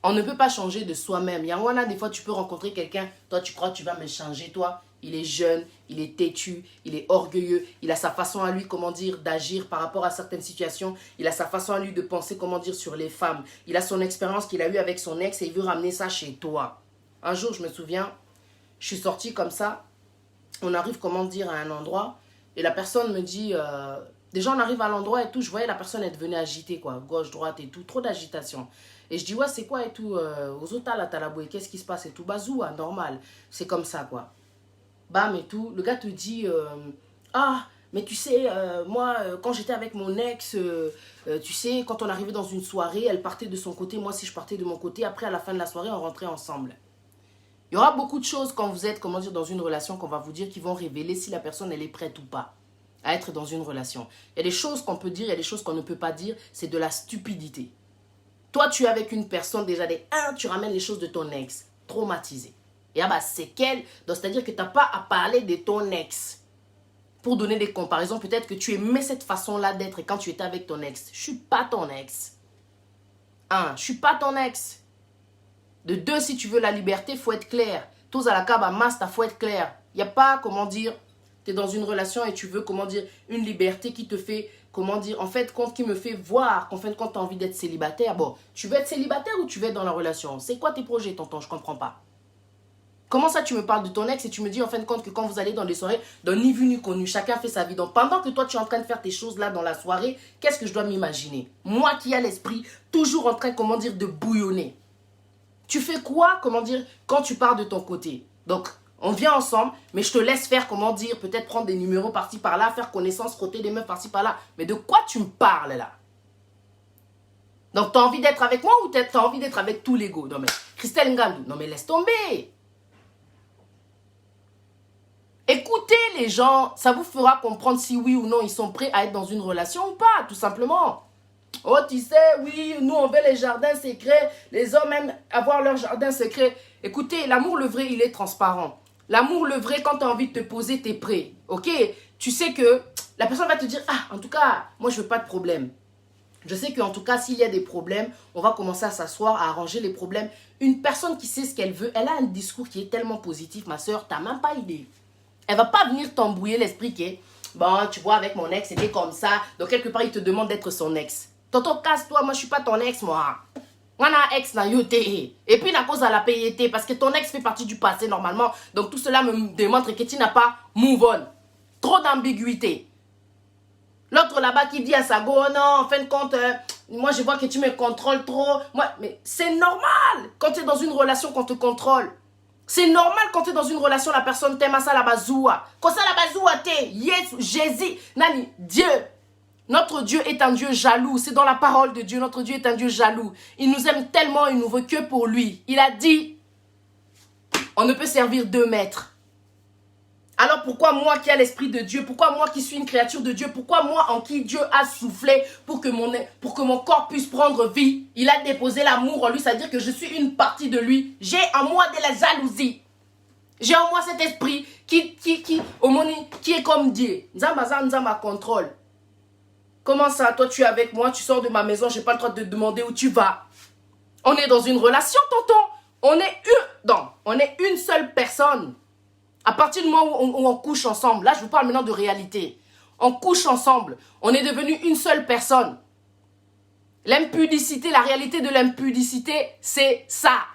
On ne peut pas changer de soi-même. Yangwana, des fois, tu peux rencontrer quelqu'un. Toi, tu crois que tu vas me changer, toi. Il est jeune, il est têtu, il est orgueilleux. Il a sa façon à lui, comment dire, d'agir par rapport à certaines situations. Il a sa façon à lui de penser, comment dire, sur les femmes. Il a son expérience qu'il a eue avec son ex et il veut ramener ça chez toi. Un jour, je me souviens, je suis sortie comme ça. On arrive, comment dire, à un endroit. Et la personne me dit... déjà, on arrive à l'endroit et tout. Je voyais la personne être venue agiter, quoi. Gauche, droite et tout. Trop d'agitation. Et je dis, ouais, c'est quoi et tout. Aux autres, la talaboué, qu'est-ce qui se passe et tout. Bazoua, normal. C'est comme ça, quoi. Bam et tout. Le gars te dit, ah, mais tu sais, moi, quand j'étais avec mon ex, tu sais, quand on arrivait dans une soirée, elle partait de son côté, moi, si je partais de mon côté. Après, à la fin de la soirée, on rentrait ensemble. Il y aura beaucoup de choses quand vous êtes, comment dire, dans une relation qu'on va vous dire qui vont révéler si la personne, elle est prête ou pas à être dans une relation. Il y a des choses qu'on peut dire, il y a des choses qu'on ne peut pas dire. C'est de la stupidité. Toi, tu es avec une personne, déjà, tu ramènes les choses de ton ex, traumatisé. Et ah bah, c'est qu'elle, c'est-à-dire que tu n'as pas à parler de ton ex. Pour donner des comparaisons, peut-être que tu aimais cette façon-là d'être quand tu étais avec ton ex. Je ne suis pas ton ex. Je ne suis pas ton ex. De deux, si tu veux la liberté, il faut être clair. Tous à la caba master, il faut être clair. Il n'y a pas, comment dire, tu es dans une relation et tu veux, comment dire, une liberté qui te fait, comment dire, en fait, compte qui me fait voir qu'en fin de compte, tu as envie d'être célibataire. Bon, tu veux être célibataire ou tu veux être dans la relation? C'est quoi tes projets, tonton? Je ne comprends pas. Comment ça, tu me parles de ton ex et tu me dis, en fin de compte, que quand vous allez dans des soirées, dans ni vu ni connu, chacun fait sa vie. Donc, pendant que toi, tu es en train de faire tes choses là dans la soirée, qu'est-ce que je dois m'imaginer? Moi qui ai l'esprit toujours en train, comment dire, de bouillonner. Tu fais quoi, comment dire, quand tu pars de ton côté? Donc, on vient ensemble, mais je te laisse faire, comment dire, peut-être prendre des numéros par-ci, par-là, faire connaissance, frotter des meufs par-ci, par-là. Mais de quoi tu me parles, là? Donc, tu as envie d'être avec moi ou tu as envie d'être avec tous les go? Non, mais, Christelle Ngandou, non, mais laisse tomber. Écoutez les gens, ça vous fera comprendre si oui ou non ils sont prêts à être dans une relation ou pas, tout simplement. Oh, tu sais, oui, nous, on veut les jardins secrets. Les hommes aiment avoir leur jardin secret. Écoutez, l'amour, le vrai, il est transparent. L'amour, le vrai, quand tu as envie de te poser, tu es prêt. Ok? Tu sais que la personne va te dire, ah, en tout cas, moi, je veux pas de problème. Je sais qu'en tout cas, s'il y a des problèmes, on va commencer à s'asseoir, à arranger les problèmes. Une personne qui sait ce qu'elle veut, elle a un discours qui est tellement positif, ma soeur, tu n'as même pas idée. Elle va pas venir t'embrouiller l'esprit qui est, bon, tu vois, avec mon ex, c'était comme ça. Donc, quelque part, il te demande d'être son ex. Tonton, casse-toi, moi, je suis pas ton ex, moi. Moi, un ex, na yote. Et puis, la cause à la payer, parce que ton ex fait partie du passé, normalement. Donc, tout cela me démontre que tu n'as pas move on. Trop d'ambiguïté. L'autre là-bas qui dit à sa go, oh non, en fin de compte, moi, je vois que tu me contrôles trop. Moi, mais c'est normal quand tu es dans une relation qu'on te contrôle. C'est normal quand tu es dans une relation, la personne t'aime à ça la bazoua. Quand ça la bazoua t'es, yes, Jésus, nani, Dieu. Notre Dieu est un Dieu jaloux. C'est dans la parole de Dieu. Notre Dieu est un Dieu jaloux. Il nous aime tellement, il nous veut que pour lui. Il a dit, on ne peut servir 2 maîtres. Alors pourquoi moi qui ai l'esprit de Dieu, pourquoi moi qui suis une créature de Dieu, pourquoi moi en qui Dieu a soufflé pour que mon corps puisse prendre vie, il a déposé l'amour en lui, c'est-à-dire que je suis une partie de lui. J'ai en moi de la jalousie. J'ai en moi cet esprit qui est comme Dieu. Nzamba contrôle. Comment ça, toi tu es avec moi, tu sors de ma maison, je n'ai pas le droit de te demander où tu vas. On est dans une relation, tonton. On est une seule personne. À partir du moment où on couche ensemble, là je vous parle maintenant de réalité. On couche ensemble, on est devenu une seule personne. L'impudicité, la réalité de l'impudicité, c'est ça.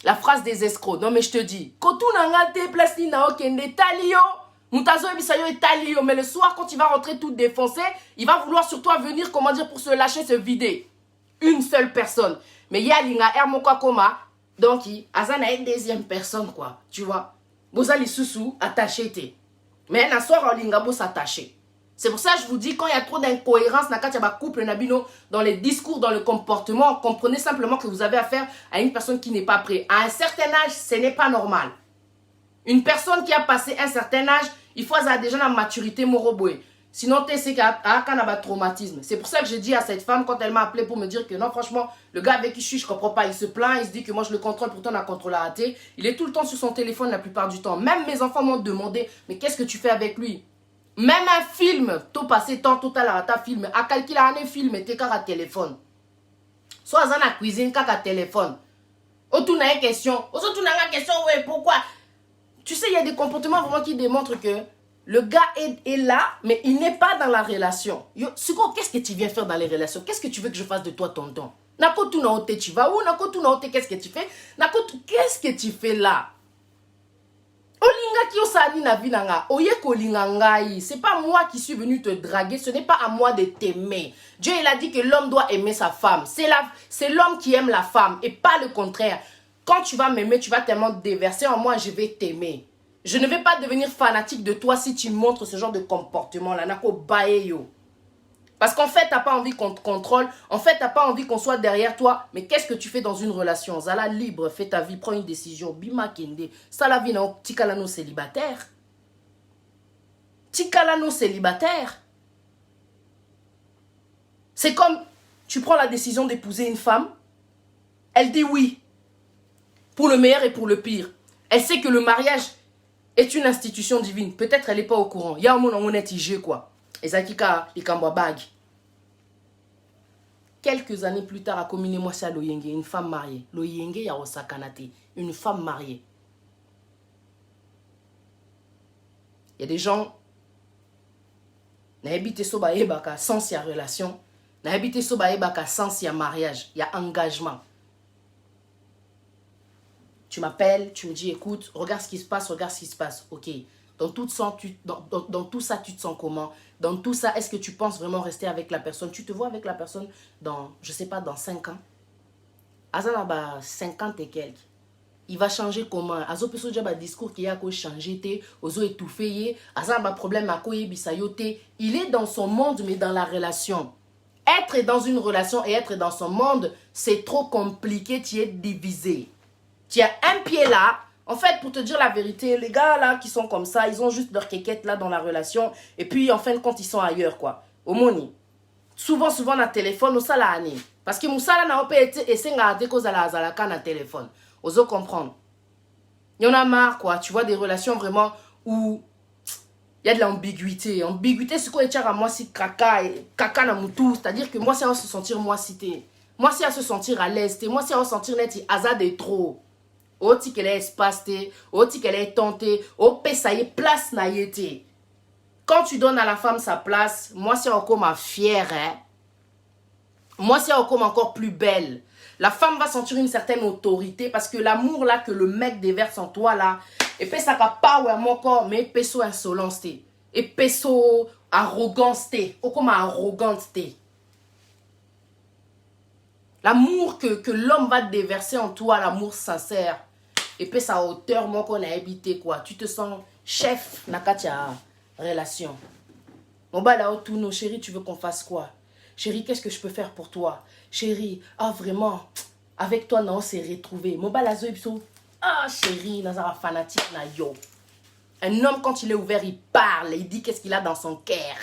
La phrase des escrocs. Non mais je te dis, quand tu n'as pas place ni na okende talio, mutazo ebisayo et talio, mais le soir quand il va rentrer tout défoncé, il va vouloir sur toi venir, comment dire, pour se lâcher, se vider. Une seule personne. Mais il y a l'inga ermokwa koma, donc azana une deuxième personne quoi, tu vois. Bozali sousou attaché te. Mais un soir l'inga bo s'attacher. C'est pour ça que je vous dis, quand il y a trop d'incohérence dans couple nabino, dans les discours, dans le comportement, comprenez simplement que vous avez affaire à une personne qui n'est pas prête. À un certain âge, ce n'est pas normal. Une personne qui a passé un certain âge, il faut avoir déjà la maturité moroboué. Sinon, tu sais qu'il y a un traumatisme. C'est pour ça que j'ai dit à cette femme, quand elle m'a appelé pour me dire que non, franchement, le gars avec qui je suis, je ne comprends pas. Il se plaint, il se dit que moi je le contrôle, pourtant on a contrôlé raté. Il est tout le temps sur son téléphone la plupart du temps. Même mes enfants m'ont demandé, mais qu'est-ce que tu fais avec lui? Même un film, tout passé temps, tout à l'heure, ta film, à calculer un film, t'es qu'à téléphone. Soit dans la cuisine, qu'à téléphone. Autour n'a une question. Autour n'a une question, ouais, pourquoi? Tu sais, il y a des comportements vraiment qui démontrent que le gars est là, mais il n'est pas dans la relation. Qu'est-ce que tu viens faire dans les relations? Qu'est-ce que tu veux que je fasse de toi, tonton? Nako tu na tu vas où? Nako tu na qu'est-ce que tu fais? Nako qu'est-ce que tu fais là? C'est pas moi qui suis venu te draguer, ce n'est pas à moi de t'aimer. Dieu il a dit que l'homme doit aimer sa femme. C'est l'homme qui aime la femme et pas le contraire. Quand tu vas m'aimer, tu vas tellement déverser en moi, je vais t'aimer. Je ne vais pas devenir fanatique de toi si tu montres ce genre de comportement là. Nako baeyo. Parce qu'en fait, tu n'as pas envie qu'on te contrôle. En fait, tu n'as pas envie qu'on soit derrière toi. Mais qu'est-ce que tu fais dans une relation? Zala libre, fais ta vie, prends une décision. Bima kende. Ça la vie, non? Tikalano célibataire. Tikalano célibataire. C'est comme, tu prends la décision d'épouser une femme. Elle dit oui. Pour le meilleur et pour le pire. Elle sait que le mariage est une institution divine. Peut-être elle n'est pas au courant. Il y a un monde en honnête IG quoi. Et ça qui a bag. Quelques années plus tard, à communier moi ça Loyenge, une femme mariée. Loyenge ya osakanate, une femme mariée. Il y a des gens n'a habité soba ebaka sans sa relation, n'a habité soba ebaka sans sa mariage. Il y a engagement. Tu m'appelles, tu me dis écoute, regarde ce qui se passe, regarde ce qui se passe. Ok. Dans tout ça, tu te sens comment? Dans tout ça, est-ce que tu penses vraiment rester avec la personne? Tu te vois avec la personne dans, je sais pas, dans 5 ans? Azana 50 et quelques. Il va changer comment? Azo peso déjà discours qui a changé, ozo étouffé, azana problème à koye bisayote. Il est dans son monde, mais dans la relation. Être dans une relation et être dans son monde, c'est trop compliqué, tu es divisé. Tu as un pied là. En fait, pour te dire la vérité, les gars là qui sont comme ça, ils ont juste leur quéquette là dans la relation. Et puis, en fin de compte, ils sont ailleurs quoi. Au moni. Souvent, dans le téléphone, au salani. Parce que moussala n'a pas été et c'est nga cause à la zalaka na téléphone. Oso comprendre. Il y en a marre quoi. Tu vois des relations vraiment où il y a de l'ambiguïté. Ambiguïté, c'est quoi et à moi si caca na moutou. C'est-à-dire que moi, c'est à se sentir moi cité. Moi, c'est à se sentir à l'aise. Moi, c'est à se sentir net hasard de trop. Oti qu'elle est espace, oti qu'elle est tentée, au pesaye place na yete. Quand tu donnes à la femme sa place, moi c'est encore ma fière, hein. Moi c'est encore plus belle. La femme va sentir une certaine autorité parce que l'amour là que le mec déverse en toi là, et puis ça va pas ouais mon corps, mais peso insolence et peso arrogance ou comme arrogante. L'amour que l'homme va déverser en toi, l'amour sincère. Et puis sa hauteur, moi qu'on a habité quoi. Tu te sens chef, nakatia relation. Mon bas là, tout nos chéris, tu veux qu'on fasse quoi? Chérie, qu'est-ce que je peux faire pour toi? Chérie, ah vraiment, avec toi, non, on s'est retrouvés. Mon bas là, ah chérie, nazara fanatique na yo. Un homme, quand il est ouvert, il parle, il dit qu'est-ce qu'il a dans son cœur.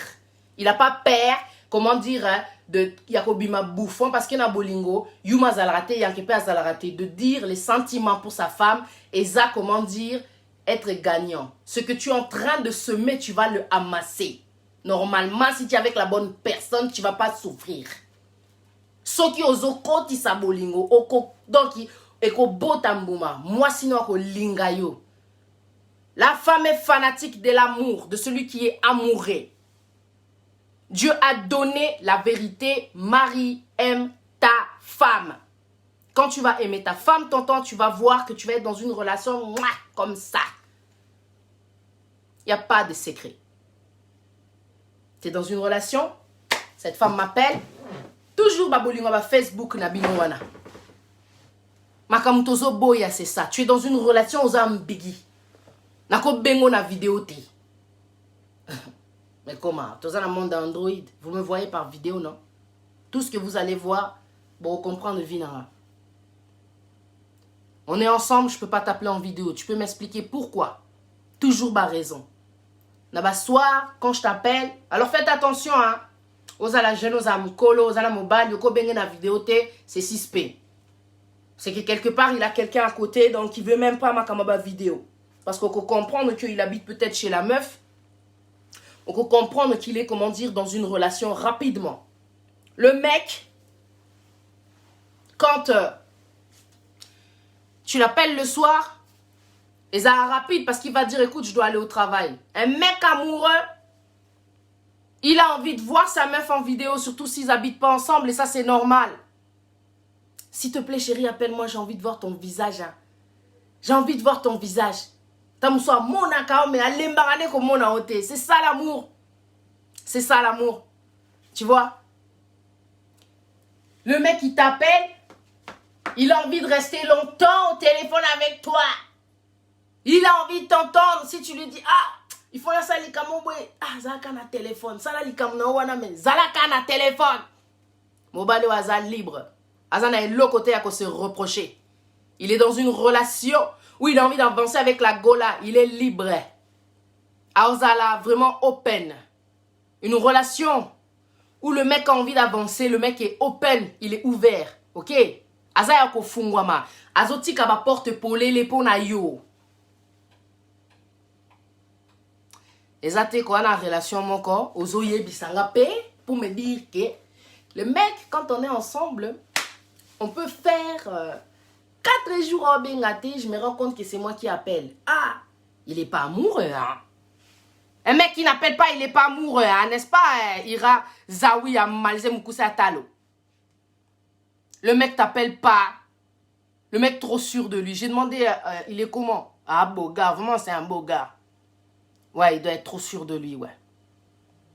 Il n'a pas peur, comment dire, hein, de Yakobima bouffon, parce qu'il y a bolingo, Yuma Zalarate, Yankepe Zalarate, de dire les sentiments pour sa femme, et ça, comment dire, être gagnant. Ce que tu es en train de semer, tu vas le amasser. Normalement, si tu es avec la bonne personne, tu ne vas pas souffrir. Soki ozoko ti sa bolingo, donc, eko botambouma, moi sinon, ako lingayo. La femme est fanatique de l'amour, de celui qui est amoureux. Dieu a donné la vérité, Marie aime ta femme. Quand tu vas aimer ta femme, tonton, tu vas voir que tu vas être dans une relation mouah, comme ça. Il n'y a pas de secret. Tu es dans une relation, cette femme m'appelle, toujours babolingo ba Facebook na binowana. Makamutozo boya, c'est ça. Tu es dans une relation aux ambiguës. Nako bengo na vidéo te. Mais comment? Tous dans le monde d'Android, vous me voyez par vidéo, non? Tout ce que vous allez voir, pour comprendre Vinara. On est ensemble, je ne peux pas t'appeler en vidéo. Tu peux m'expliquer pourquoi? Toujours ma raison. Naba soir, quand je t'appelle, alors faites attention, hein. Aux ala jeune, aux amkolo, aux ala mobile, yoko bengue na vidéo te, c'est 6P. C'est que quelque part, il a quelqu'un à côté, donc il ne veut même pas ma kamaba vidéo. Parce qu'on peut comprendre qu'il habite peut-être chez la meuf. On peut comprendre qu'il est, comment dire, dans une relation rapidement. Le mec, quand tu l'appelles le soir, et ça va rapide parce qu'il va dire, écoute, je dois aller au travail. Un mec amoureux, il a envie de voir sa meuf en vidéo, surtout s'ils n'habitent pas ensemble, et ça c'est normal. S'il te plaît, chérie, appelle-moi, j'ai envie de voir ton visage. Hein. J'ai envie de voir ton visage. C'est ça l'amour. C'est ça l'amour. Tu vois? Le mec, il t'appelle. Il a envie de rester longtemps au téléphone avec toi. Il a envie de t'entendre. Si tu lui dis, ah, il faut la salle ah, zalaka na téléphone. Sala likam na wana men. Zalaka na téléphone. Mobile wazal libre. Azana est l'autre côté à se reprocher. Il est dans une relation où il a envie d'avancer avec la gola. Il est libre. Aozala vraiment open. Une relation où le mec a envie d'avancer, le mec est open, il est ouvert. Ok? Azaya ko fungwama. Azotika ba porte polé les pona yo. Ezate ko ana relation moko ozoye bisanga pe pour me dire que le mec, quand on est ensemble, on peut faire 4 jours en bengate, je me rends compte que c'est moi qui appelle. Ah, il n'est pas amoureux, hein? Un mec qui n'appelle pas, il n'est pas amoureux, hein, n'est-ce pas? Ira Zawi à Malzé Moukoussa Talo. Le mec t'appelle pas. Le mec trop sûr de lui. J'ai demandé, il est comment? Ah, beau gars, vraiment c'est un beau gars. Ouais, il doit être trop sûr de lui, ouais.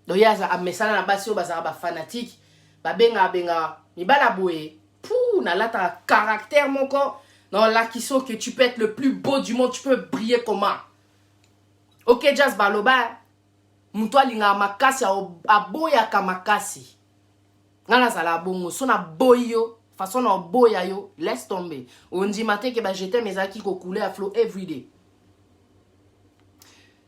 Donc il y a un message na basio bazaba fanatique. Ba benga, mi bala boé. Pouh, na la ta caractère mon corps. Non, là qui sont que tu peux être le plus beau du monde, tu peux briller comment? Ok, just baloba. Mutwa linga makasi a boya ka makasi. Ngana sala bongo, sona boyo, façon na boya yo, laisse tomber. On dit matin que bah j'étais mes acquis ko couler à flot everyday.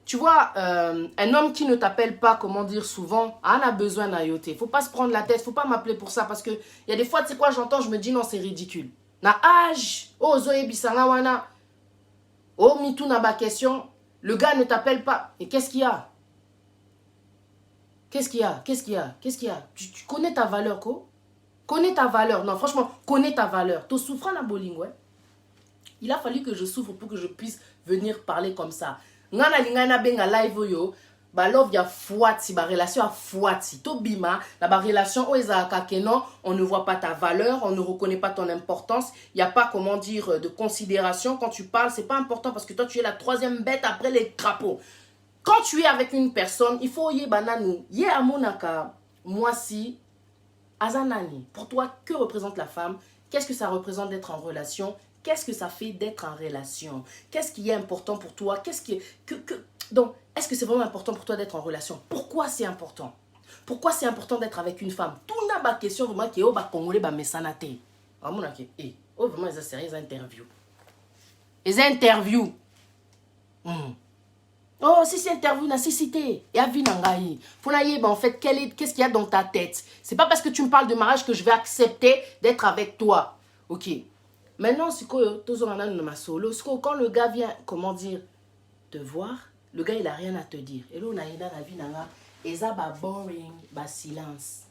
Tu vois, un homme qui ne t'appelle pas, comment dire, souvent, en a besoin d'un yoté. Faut pas se prendre la tête, faut pas m'appeler pour ça. Parce que il y a des fois, tu sais quoi, j'entends, je me dis non, c'est ridicule. Na âge, oh, zoé bisanga wana. Oh, mitou na ba question. Le gars ne t'appelle pas. Et qu'est-ce qu'il y a? Qu'est-ce qu'il y a? Qu'est-ce qu'il y a? Qu'est-ce qu'il y a? Tu connais ta valeur, quoi? Connais ta valeur. Non, franchement, connais ta valeur. Tu souffres na boling, ouais. Il a fallu que je souffre pour que je puisse venir parler comme ça. Ngana lingana benga live yo ba love ya fouati ba relation a fouati to bima la ba relation o ezaka kenon on ne voit pas ta valeur, on ne reconnaît pas ton importance, il y a pas comment dire de considération quand tu parles, c'est pas important parce que toi tu es la troisième bête après les crapauds. Quand tu es avec une personne, il faut y bananou, y amonaka moi si azanani. Pour toi, que représente la femme? Qu'est-ce que ça représente d'être en relation? Qu'est-ce que ça fait d'être en relation? Qu'est-ce qui est important pour toi? Qu'est-ce qui est... Donc, est-ce que c'est vraiment important pour toi d'être en relation? Pourquoi c'est important? Pourquoi c'est important d'être avec une femme? Tout n'a pas question vraiment qui est au Congolais ba mesanate. Ah mon ok. Eh, oh vraiment ils ont sérieux interview. Les interviews. Oh, si c'est interview nécessité. Et à Vinangaï. Faut naïe en fait qu'est-ce qu'il y a dans ta tête? C'est pas parce que tu me parles de mariage que je vais accepter d'être avec toi. OK. Maintenant, quand le gars vient, comment dire, te voir, le gars, il n'a rien à te dire. Et là, on a dans la vie, et ça, boring, silence.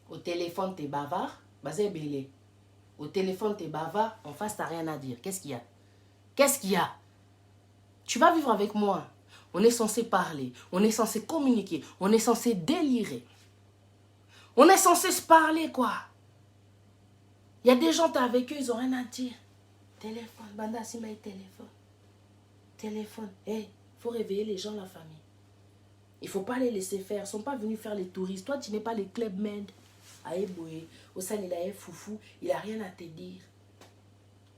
Au téléphone, t'es bavard, c'est belé. Au téléphone, t'es bavard, en face, t'as rien à dire. Qu'est-ce qu'il y a? Qu'est-ce qu'il y a? Tu vas vivre avec moi. On est censé parler, on est censé communiquer, on est censé délirer. On est censé se parler, quoi. Il y a des gens, t'es avec eux, ils n'ont rien à dire. Téléphone, banda, si mais téléphone. Téléphone. Hey, faut réveiller les gens, la famille. Il faut pas les laisser faire. Ils ne sont pas venus faire les touristes. Toi, tu n'es pas les club med. Aïe, au sein, il a foufou. Il n'a rien à te dire.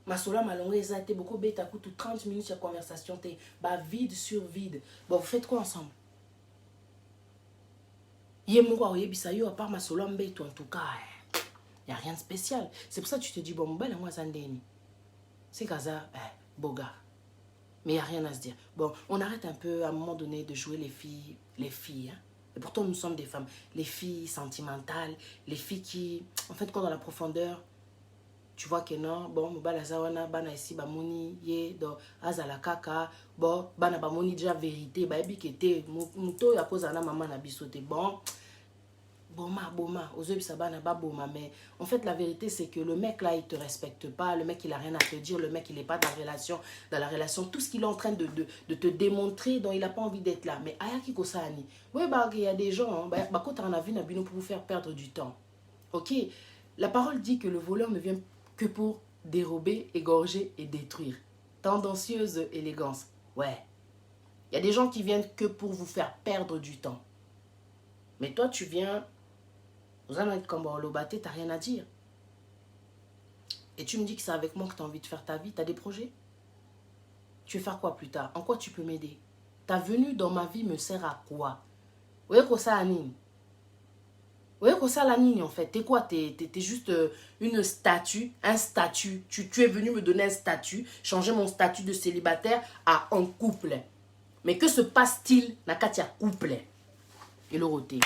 Masola malongé, ça a été beaucoup bête. À coup, 30 minutes de conversation. T'es vide sur vide. Bon, vous faites quoi ensemble? Yemouwa, oyebisayo, à part Masola mbête, en tout cas. Il n'y a rien de spécial. C'est pour ça que tu te dis, bon, ben, moi, Zandeni. C'est Kaza, Boga. Mais il n'y a rien à se dire. Bon, on arrête un peu, à un moment donné, de jouer les filles. Hein. Et pourtant, nous sommes des femmes. Les filles sentimentales, les filles qui, en fait, quand dans la profondeur, tu vois que non, bon, balazawana, bana ici, bamoni, ye, do, azala kaka, bon, bana bamoni déjà vérité, ba ebi kete, muto ya cause ana maman na bisote, bon, boma, ozo sabana ba boma, mais en fait la vérité c'est que le mec là il te respecte pas, le mec il a rien à te dire, le mec il est pas dans la relation, tout ce qu'il est en train de te démontrer, dont il a pas envie d'être là, mais ayaki kosani, ouais bah il y a des gens, bah quand on a vu Nabino pour vous faire perdre du temps, ok, la parole dit que le voleur ne vient que pour dérober, égorger et détruire, tendancieuse élégance, ouais, il y a des gens qui viennent que pour vous faire perdre du temps, mais toi tu viens. Vous allez être comme Lobaté, t'as rien à dire. Et tu me dis que c'est avec moi que tu as envie de faire ta vie. Tu as des projets? Tu veux faire quoi plus tard? En quoi tu peux m'aider? Ta venue dans ma vie me sert à quoi? Vous voyez quoi ça, Anine? Vous voyez quoi ça, l'Anine, en fait? T'es quoi? T'es juste une statue, un statut. Tu es venu me donner un statut, changer mon statut de célibataire à un couple. Mais que se passe-t-il, Nakatia, couple? Et le roté,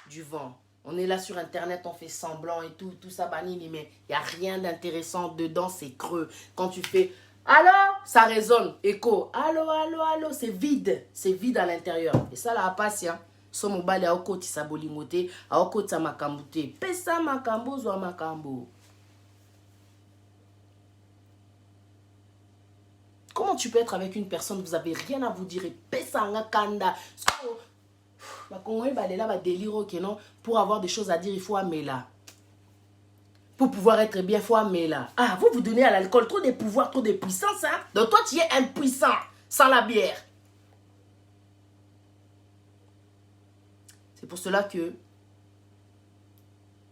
du vent. On est là sur Internet, on fait semblant et tout ça, banini, mais il n'y a rien d'intéressant dedans, c'est creux. Quand tu fais « Allô ?» ça résonne, écho. « Allô, allô, allô ?» c'est vide à l'intérieur. Et ça, là, passe, hein. Somo bale a okoti sa bolimote, a okoti sa makamboute. Pesa makambo, zwa makambo. Comment tu peux être avec une personne, vous n'avez rien à vous dire, et pesa nga kanda. Pour avoir des choses à dire, il faut amener là. Pour pouvoir être bien, il faut amener là. Ah, vous donnez à l'alcool trop de pouvoir, trop de puissance. Hein? Donc toi, tu es impuissant sans la bière. C'est pour cela que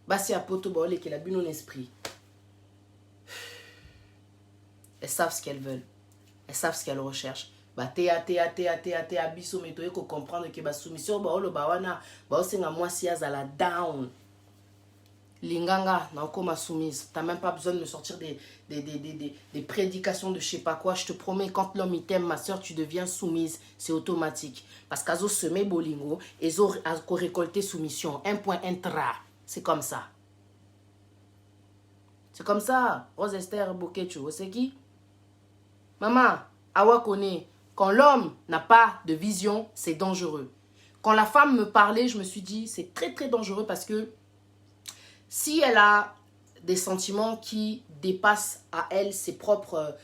Bassi à Poto Baole qui a bu non esprit. Elles savent ce qu'elles veulent. Elles savent ce qu'elles recherchent. Biso mais tu comprendre que la soumission c'est moi si la down linganga na ma soumise, t'as même pas besoin de me sortir des prédications de je sais pas quoi. Je te promets, quand l'homme il t'aime, ma soeur, tu deviens soumise, c'est automatique parce qu'azo semé bolingo et zo récolté soumission, un point intra, c'est comme ça, Rose Esther Bokecho, c'est qui maman awa kone. Quand l'homme n'a pas de vision, c'est dangereux. Quand la femme me parlait, je me suis dit, c'est très très dangereux parce que si elle a des sentiments qui dépassent à elle ses propres,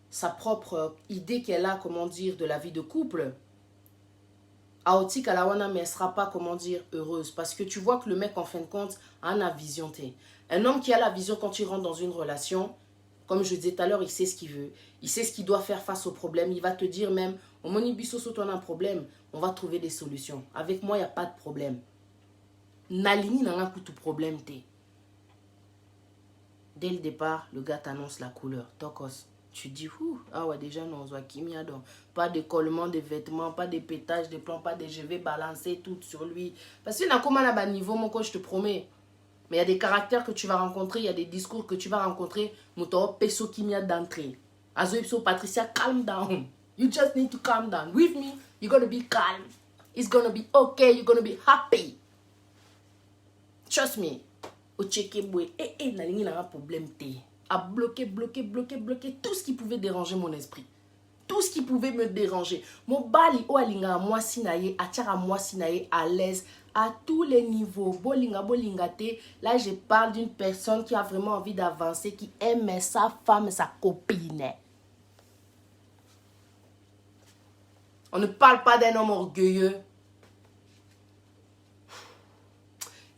sa propre idée qu'elle a, de la vie de couple, Aotik Alawana, mais elle ne sera pas, heureuse. Parce que tu vois que le mec, en fin de compte, a une vision. Un homme qui a la vision quand il rentre dans une relation, comme je disais tout à l'heure, il sait ce qu'il veut. Il sait ce qu'il doit faire face au problème. Il va te dire même, au monibisoso, tu as un problème, on va trouver des solutions. Avec moi, il n'y a pas de problème. Nalini n'a pas tout problème. Dès le départ, le gars t'annonce la couleur. Tokos. Tu dis, ah ouais, déjà, non, pas de collement de vêtements, pas de pétage de plomb, pas de je vais balancer tout sur lui. Parce qu'il n'a comment là-bas niveau, mon coach, je te promets. Mais il y a des caractères que tu vas rencontrer, il y a des discours que tu vas rencontrer. Moto peso kimia d'entrée. Azoipso Patricia, calm down. You just need to calm down. With me, you're gonna be calm. It's gonna be okay. You're gonna be happy. Trust me. O checker boy. Na lingi na problème te. A bloquer tout ce qui pouvait déranger mon esprit. Tout ce qui pouvait me déranger. Mon bali o alinga moi sinaye, atira moi sinaye à l'aise. À tous les niveaux, bolingate, là je parle d'une personne qui a vraiment envie d'avancer, qui aime sa femme, sa copine. On ne parle pas d'un homme orgueilleux.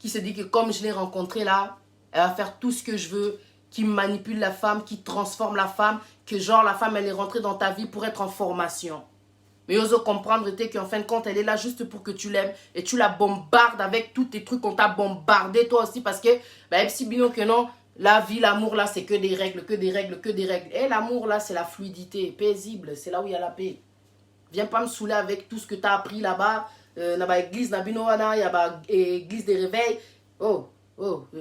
qui se dit que comme je l'ai rencontrée là, elle va faire tout ce que je veux, qui manipule la femme, qui transforme la femme, que genre la femme elle est rentrée dans ta vie pour être en formation. Mais ose comprendre qu'en fin de compte, elle est là juste pour que tu l'aimes et tu la bombardes avec tous tes trucs qu'on t'a bombardé toi aussi parce que, même si bien que non, la vie, l'amour là, c'est que des règles, que des règles, que des règles. Et l'amour là, c'est la fluidité, paisible, c'est là où il y a la paix. Viens pas me saouler avec tout ce que tu as appris là-bas. Là-bas, église, il y a église des réveils. Oh,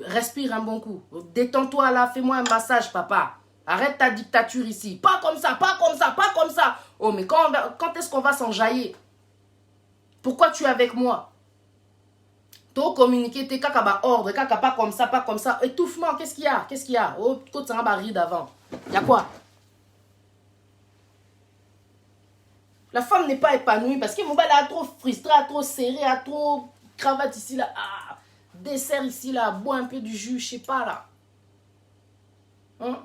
respire un bon coup. Détends-toi là, fais-moi un massage, papa. Arrête ta dictature ici. Pas comme ça, pas comme ça, pas comme ça. Oh, mais quand est-ce qu'on va s'enjailler? Pourquoi tu es avec moi? Toi, communiquer, t'es kaka ordre, kaka pas comme ça, pas comme ça. Étouffement, qu'est-ce qu'il y a? Qu'est-ce qu'il y a? Oh, côté ça va rire d'avant. Il y a quoi? La femme n'est pas épanouie parce que mon bal est trop frustré, trop serré, trop cravate ici, là. Ah, dessert ici, là. Bois un peu du jus, je sais pas, là. Hein?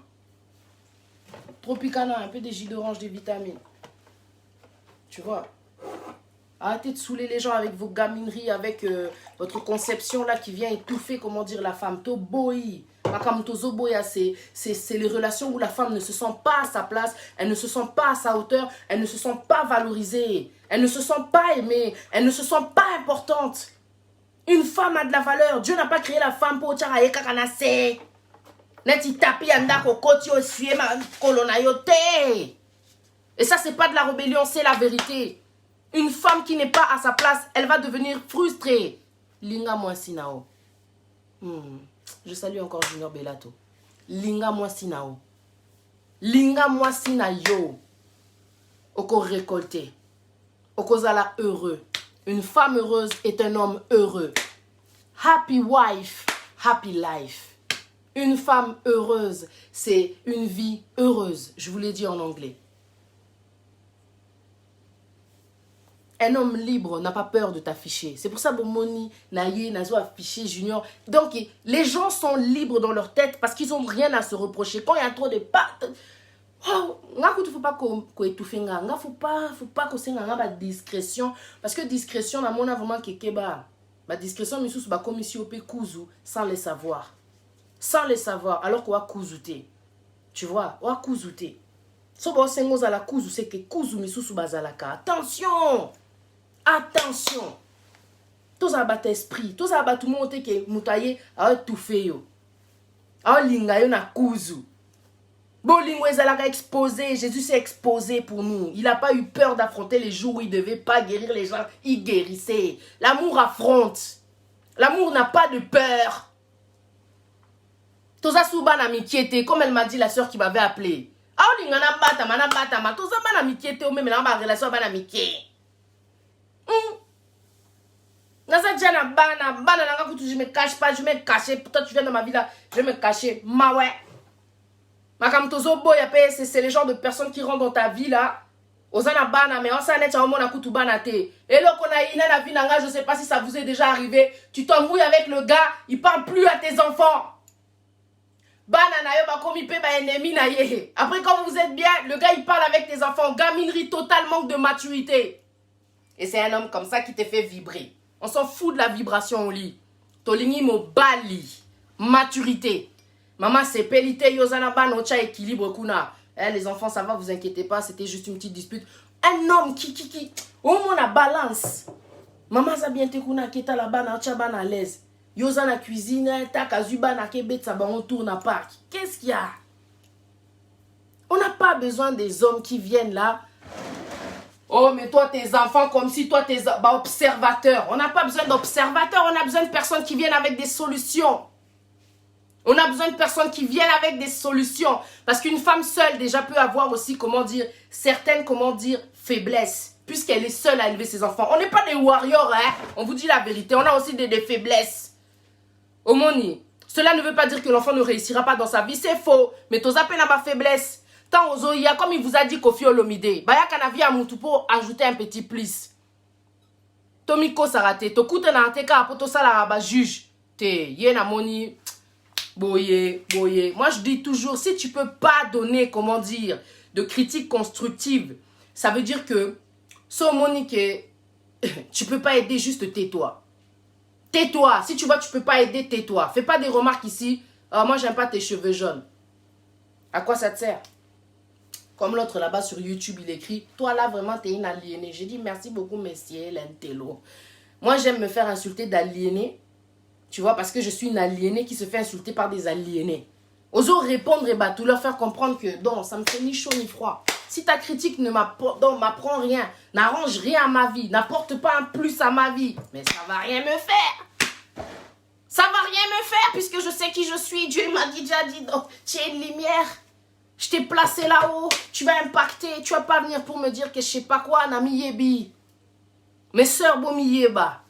Tropicana, un peu de jus d'orange, des vitamines. Tu vois? Arrêtez de saouler les gens avec vos gamineries, avec votre conception là qui vient étouffer, comment dire, la femme. Toboï. C'est les relations où la femme ne se sent pas à sa place, elle ne se sent pas à sa hauteur, elle ne se sent pas valorisée, elle ne se sent pas aimée, elle ne se sent pas importante. Une femme a de la valeur. Dieu n'a pas créé la femme pour tcharaye kakanase. Neti tapi anda kokoti osue ma kolona yote. Et ça, c'est pas de la rébellion, c'est la vérité. Une femme qui n'est pas à sa place, elle va devenir frustrée. Linga Mwansinao. Je salue encore Junior Bellato. Linga Mwansinao. Linga Mwansinayo. Oko récolté. Oko zala heureux. Une femme heureuse est un homme heureux. Happy wife, happy life. Une femme heureuse, c'est une vie heureuse. Je vous l'ai dit en anglais. Un homme libre n'a pas peur de t'afficher. C'est pour ça que Moni, Naye, Nazo affiché, Junior. Donc, les gens sont libres dans leur tête parce qu'ils n'ont rien à se reprocher. Quand il y a trop de pattes, oh, il ne faut pas qu'on étouffe. Il ne faut pas qu'on ait la discrétion. Parce que discrétion, on a vraiment kekeba. La discrétion, c'est comme si on peut kuzu sans le savoir. Sans le savoir, alors qu'on va kuzuter. Tu vois, on va kuzuter. Si on a la kuzu, c'est que kuzu misusu bazalaka. Attention! Attention! Tous à battre esprit, tous à battre tout le monde qui moutaye a étouffé yo. A linga yo na kuzu. Bon lingo ezalaka exposé, Jésus s'est exposé pour nous. Il n'a pas eu peur d'affronter les jours où il ne devait pas guérir les gens, il guérissait. L'amour affronte. L'amour n'a pas de peur. Toza souba na mikiete, comme elle m'a dit la sœur qui m'avait appelé. Ah linga na batama, toza ba na mikiete ou même na ba relation ba na mikiete. Je me cache pas, je vais me cacher. Pourtant, tu viens dans ma vie là, je vais me cacher. Ma ouais. C'est les genres de personnes qui rentrent dans ta vie là. Ozana bana, mais on s'en est à mon akutu banate. Et là, qu'on a ina la vie nanga, je sais pas si ça vous est déjà arrivé. Tu t'embrouilles avec le gars, il parle plus à tes enfants. Bana na yo ba komi pe ba ennemi na ye. Après, quand vous êtes bien, le gars il parle avec tes enfants. Gaminerie totale, manque de maturité. Et c'est un homme comme ça qui te fait vibrer. On s'en fout de la vibration au lit. Tolingi mo bali. Maturité. Maman, c'est pelité yozanaba nocha équilibre kuna. Les enfants, ça va, vous inquiétez pas, c'était juste une petite dispute. Un homme qui au moins la balance. Maman, ça bien te kuna qui est là-bas, na l'aise. Yozana cuisine, ta kazuba na kebet, ça va, on tourne à parc. Qu'est-ce qu'il y a? On n'a pas besoin des hommes qui viennent là. Oh, mais toi, tes enfants, comme si toi, tes observateurs. On n'a pas besoin d'observateurs, on a besoin de personnes qui viennent avec des solutions. On a besoin de personnes qui viennent avec des solutions. Parce qu'une femme seule, déjà, peut avoir aussi, comment dire, certaines, comment dire, faiblesses. Puisqu'elle est seule à élever ses enfants. On n'est pas des warriors, hein. On vous dit la vérité. On a aussi des faiblesses. Omoni, cela ne veut pas dire que l'enfant ne réussira pas dans sa vie. C'est faux. Mais tu as peine à ma faiblesse. Tant aux oya, comme il vous a dit Kofi Olomide, Baya Kanavi a mon pour ajouter un petit plus. Tomiko Sarate, Tokuta na Anteka, Apoto Salaraba, juge. Te, Yena Moni. Boye. Moi, je dis toujours, si tu peux pas donner, comment dire, de critiques constructives, ça veut dire que, sans Monique, tu peux pas aider, juste tais-toi. Tais-toi. Si tu vois tu peux pas aider, tais-toi. Fais pas des remarques ici. Moi, j'aime pas tes cheveux jaunes. À quoi ça te sert? Comme l'autre là-bas sur YouTube, il écrit, toi là, vraiment, t'es une aliénée. J'ai dit, merci beaucoup, messieurs, l'intello. Moi, j'aime me faire insulter d'aliéné. Tu vois, parce que je suis une aliénée qui se fait insulter par des aliénés. Osons répondre et tout leur faire comprendre que non, ça me fait ni chaud ni froid. Si ta critique ne m'apprend rien, n'arrange rien à ma vie, n'apporte pas un plus à ma vie, mais ça va rien me faire. Ça va rien me faire puisque je sais qui je suis. Dieu m'a déjà dit, donc tu es une lumière. Je t'ai placé là-haut. Tu vas impacter. Tu vas pas venir pour me dire que je sais pas quoi, Nami Yebi. Mes sœurs Bomiyeba.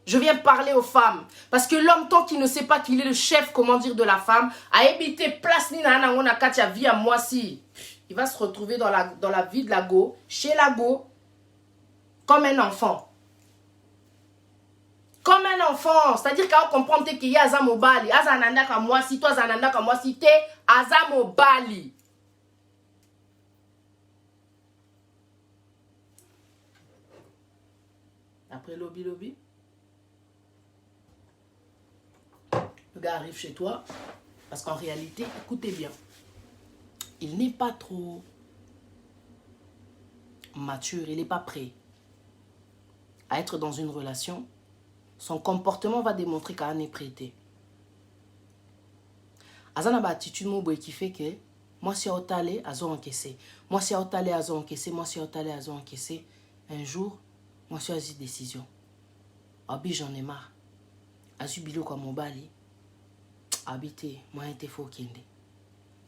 Je viens parler aux femmes. Parce que l'homme, tant qu'il ne sait pas qu'il est le chef, comment dire, de la femme, a évité place ni na on a katia vie à moi si. Il va se retrouver dans la vie de la go, chez la go, comme un enfant. Comme un enfant. C'est-à-dire qu'on comprend qu'il y a Azamobali. Azananda comme moi si, toi Azananda comme moi si, t'es Azamobali. Après lobby. Le gars arrive chez toi, parce qu'en réalité, écoutez bien, il n'est pas trop mature, il n'est pas prêt à être dans une relation. Son comportement va démontrer qu'il est prêté. Azana ba attitude moboy qui fait que moi si otale azo encaissé, moi si otale azo encaissé, moi si otale azo encaissé. Un jour, moi si azi décision. Abi j'en ai marre. Azu bilo kwa mobali. Habité, moi j'étais faux kende.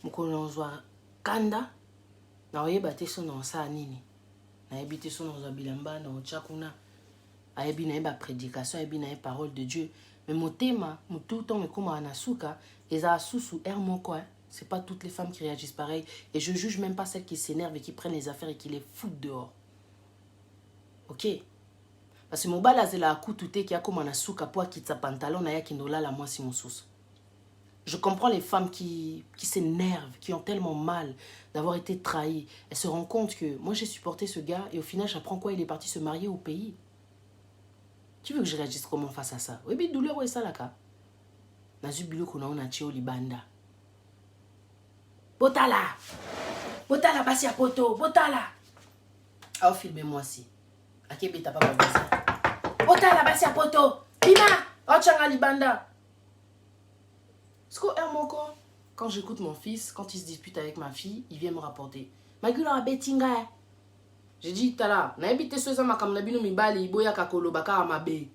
Mukolonzwa kanda na oyeba te so na sa nini. Na habité so na bilamba na ochakuna. Ayebi na yeba prédication, ayebi na parole de Dieu. Mais mon thème, tout le temps me comme anasuka, et ça sous mon quoi. C'est pas toutes les femmes qui réagissent pareil et je juge même pas celles qui s'énervent et qui prennent les affaires et qui les foutent dehors. OK? Parce que mon bal la koutoute qui a comme anasuka pour quitter sa pantalon na ya kinola la moi si mon sous. Je comprends les femmes qui s'énervent, qui ont tellement mal d'avoir été trahies. Elles se rendent compte que moi j'ai supporté ce gars et au final j'apprends quoi, il est parti se marier au pays. Tu veux que je réagisse comment face à ça? Oui, mais douleur, ouais, ça là, ka. Nazubilo qu'on a tché au Libanda. Botala! Botala, basi à poto! Botala! Ah, filmez-moi si. Akebe, t'as pas mal ça. Botala, basi à poto! Pima! Oh, tchanga Libanda! Quand j'écoute mon fils, quand il se dispute avec ma fille, il vient me rapporter. Ma gueule a betinga. J'ai dit, tala, na ebite soza makam na bino mibali iboya kakolo baka amabe.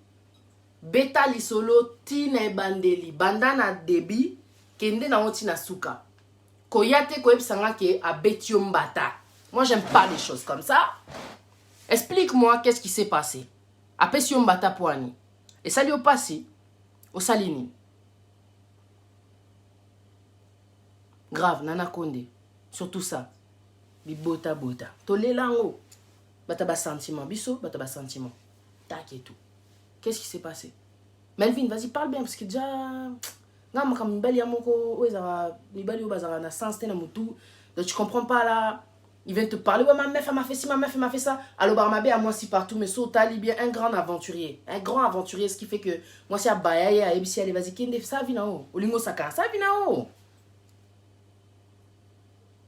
Beta li solo ti na bandeli, banda na debi, kende na oti na suka. Koyate koyebsanga ke abetio mbata. Moi, j'aime pas les choses comme ça. Explique-moi qu'est-ce qui s'est passé. Apesio mbata poani. Et ça lui au passé, au salini. Grave, nana konde. Surtout ça. Bibota bota. Tolé lango. Bataba sentiment. Bisso, bataba sentiment. Tac et tout. Qu'est-ce qui s'est passé? Melvin, vas-y, parle bien. Parce que déjà... Donc tu comprends pas là. Il vient te parler. Ouais, ma meuf, elle m'a fait ci, ma meuf, elle m'a fait ça. Alors, Barmabé, à moi, si partout. Mais so, t'as bien un grand aventurier. Un grand aventurier. Ce qui fait que moi, si à Bayaye, à Ebisi, allez, vas-y, Kende, ça vient en haut. Olingo Saka, ça vient en haut.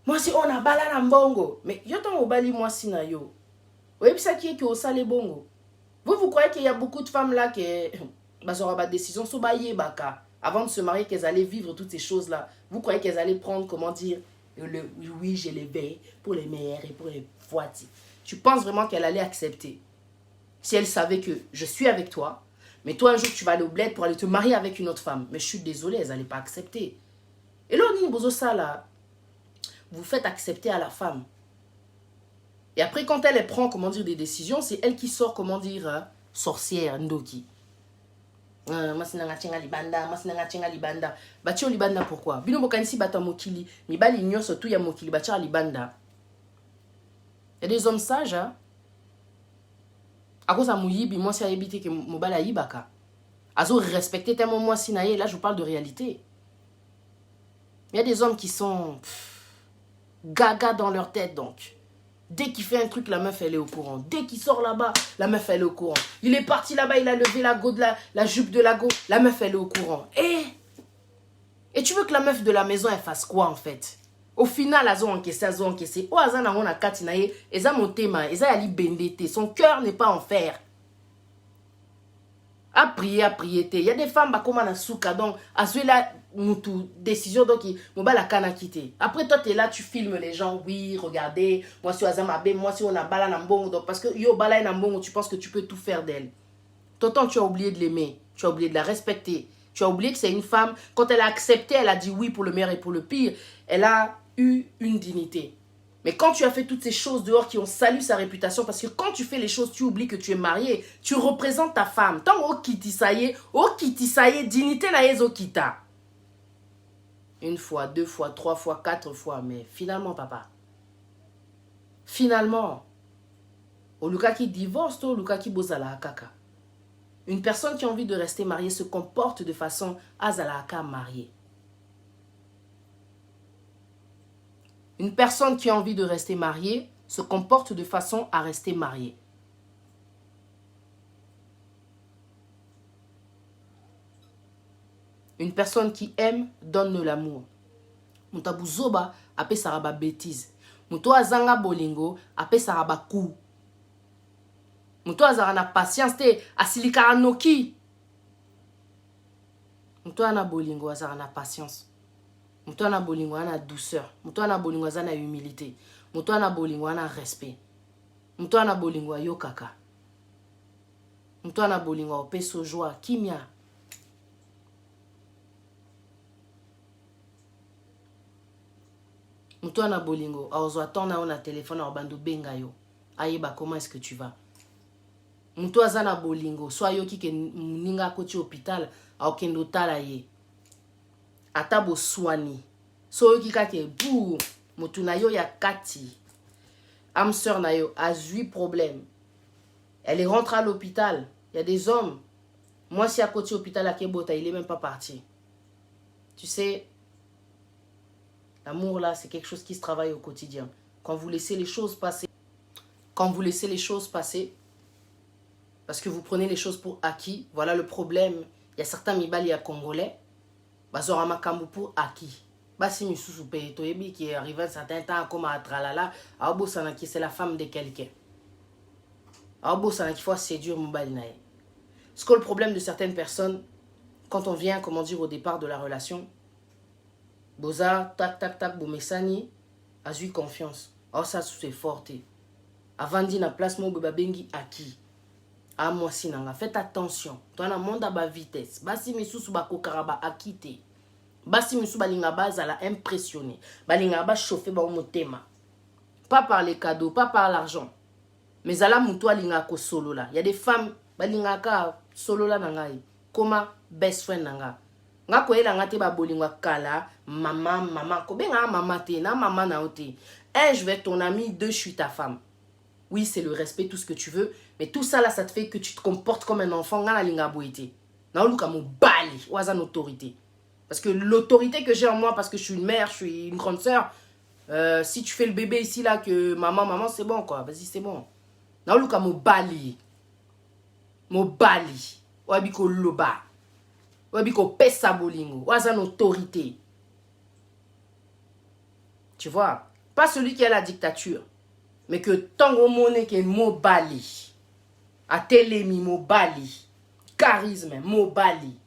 Moi, si on a balana mbongo. Mais yo t'en au bali, moi, si na yo. Oui, ça qui est que au salé bongo. Vous croyez qu'il y a beaucoup de femmes là qui ont des décisions sur baye baka avant de se marier, qu'elles allaient vivre toutes ces choses là. Vous croyez qu'elles allaient prendre, comment dire, le oui, je les vais pour les mères et pour les voitures. Tu penses vraiment qu'elle allait accepter si elle savait que je suis avec toi, mais toi un jour tu vas aller au bled pour aller te marier avec une autre femme. Mais je suis désolée, elles n'allaient pas accepter. Et là, on dit, ça là, vous faites accepter à la femme. Et après, quand elle prend, comment dire, des décisions, c'est elle qui sort, comment dire, sorcière, ndoki. Masinanga chenga libanda, masinanga chenga libanda. Bachi libanda pourquoi? Bino bokanisi bata mokili, mi bali nyoso tout ya mokili bachi libanda. Il y a des hommes sages, hein. À cause de mouyibi, moi si a évité que mobala yibaka. Azo respecter tellement moi sinaye, là je vous parle de réalité. Il y a des hommes qui sont gaga dans leur tête donc. Dès qu'il fait un truc, la meuf, elle est au courant. Dès qu'il sort là-bas, la meuf, elle est au courant. Il est parti là-bas, il a levé la go de la jupe de la go. La meuf, elle est au courant. Et tu veux que la meuf de la maison, elle fasse quoi, en fait? Au final, elles ont encaissé. Oh, elles ont a katinaye. Elles ont monté, elles ont ali bendete. Son cœur n'est pas en fer. À prier. Il y a des femmes, comme on a souka, donc, à celui là, décision, donc, on va la canne à quitter. Après, toi, tu es là, tu filmes les gens, oui, regardez, moi, si on a bala nambongo, donc, parce que yo, bala nambongo, tu penses que tu peux tout faire d'elle. Tonton, tu as oublié de l'aimer, tu as oublié de la respecter, tu as oublié que c'est une femme, quand elle a accepté, elle a dit oui pour le meilleur et pour le pire, elle a eu une dignité. Mais quand tu as fait toutes ces choses dehors qui ont sali sa réputation, parce que quand tu fais les choses, tu oublies que tu es marié, tu représentes ta femme. Tant au kiti saye, dignité na yezo kita. Une fois, 2 fois, 3 fois, 4 fois, mais finalement, papa. Finalement, au luka qui divorce, au luka qui bozala kaka. Une personne qui a envie de rester mariée se comporte de façon azalaka mariée. Une personne qui a envie de rester mariée se comporte de façon à rester mariée. Une personne qui aime donne l'amour. Mutabu zoba ape saraba bêtise. Muto azanga bolingo ape saraba kou. Muto azara patience te asilika anoki. Muto ana bolingo azara na patience. Muto ana bolingo ana douceur. Muto ana bolingo ana humilité. Muto ana bolingo ana respect. Muto ana bolingo yo kaka. Muto ana bolingo opeso joie kimia. Muto ana bolingo aozo attendre on a téléphone au bando benga yo. Ayeba comment est-ce que tu vas? Muto azana bolingo soit yo ki ke ninga koti hôpital au kendo tala ye. Atabo soigné. So qui kake bou motuna yo ya kati. Am sœur na yo a eu problème. Elle est rentrée à l'hôpital. Il y a des hommes. Moi si à côté hôpital à Kebota, il est même pas parti. Tu sais, l'amour là, c'est quelque chose qui se travaille au quotidien. Quand vous laissez les choses passer, parce que vous prenez les choses pour acquis, voilà le problème. Il y a certains mibali à Congolais. Bazorama kambu pour acquis. Basi misusu pe toyebi qui est arrivé un certain temps comme à tralala, abo sana qui c'est la femme de quelqu'un. Abo sana qui faut séduire mobali nae. Ce que le problème de certaines personnes quand on vient comment dire au départ de la relation, boza tac bomesani a eu confiance. Oh ça c'est fort. Avant d'y na place mo bengi acquis. Ah moi sinanga faites attention. Toi na monde à ba vitesse. Basi misusu ba kokaraba akite. Basi misusu balinga bazala impressionné. Balinga ba chauffer ba motema. Pas par les cadeaux, pas par l'argent. Mais ala muto alinga ko solo là. Il y a des femmes balinga ka solo là nangai. Comme best friend nanga. Nga ko elanga te ba bolingwa kala, maman ko benga maman te na maman na ote. Un je vais être ton ami, 2 je suis ta femme. Oui, c'est le respect, tout ce que tu veux. Mais tout ça, là, ça te fait que tu te comportes comme un enfant. Une autorité. Parce que l'autorité que j'ai en moi, parce que je suis une mère, je suis une grande sœur, si tu fais le bébé ici, là, que maman, c'est bon, quoi. Vas-y, c'est bon. Mobali. Wabiko loba. Wabiko pesa bolingo. Wazan autorité. Tu vois? Pas celui qui a la dictature. Mais que tant au monnaie qui est mobali, à télémi mobali, charisme mobali.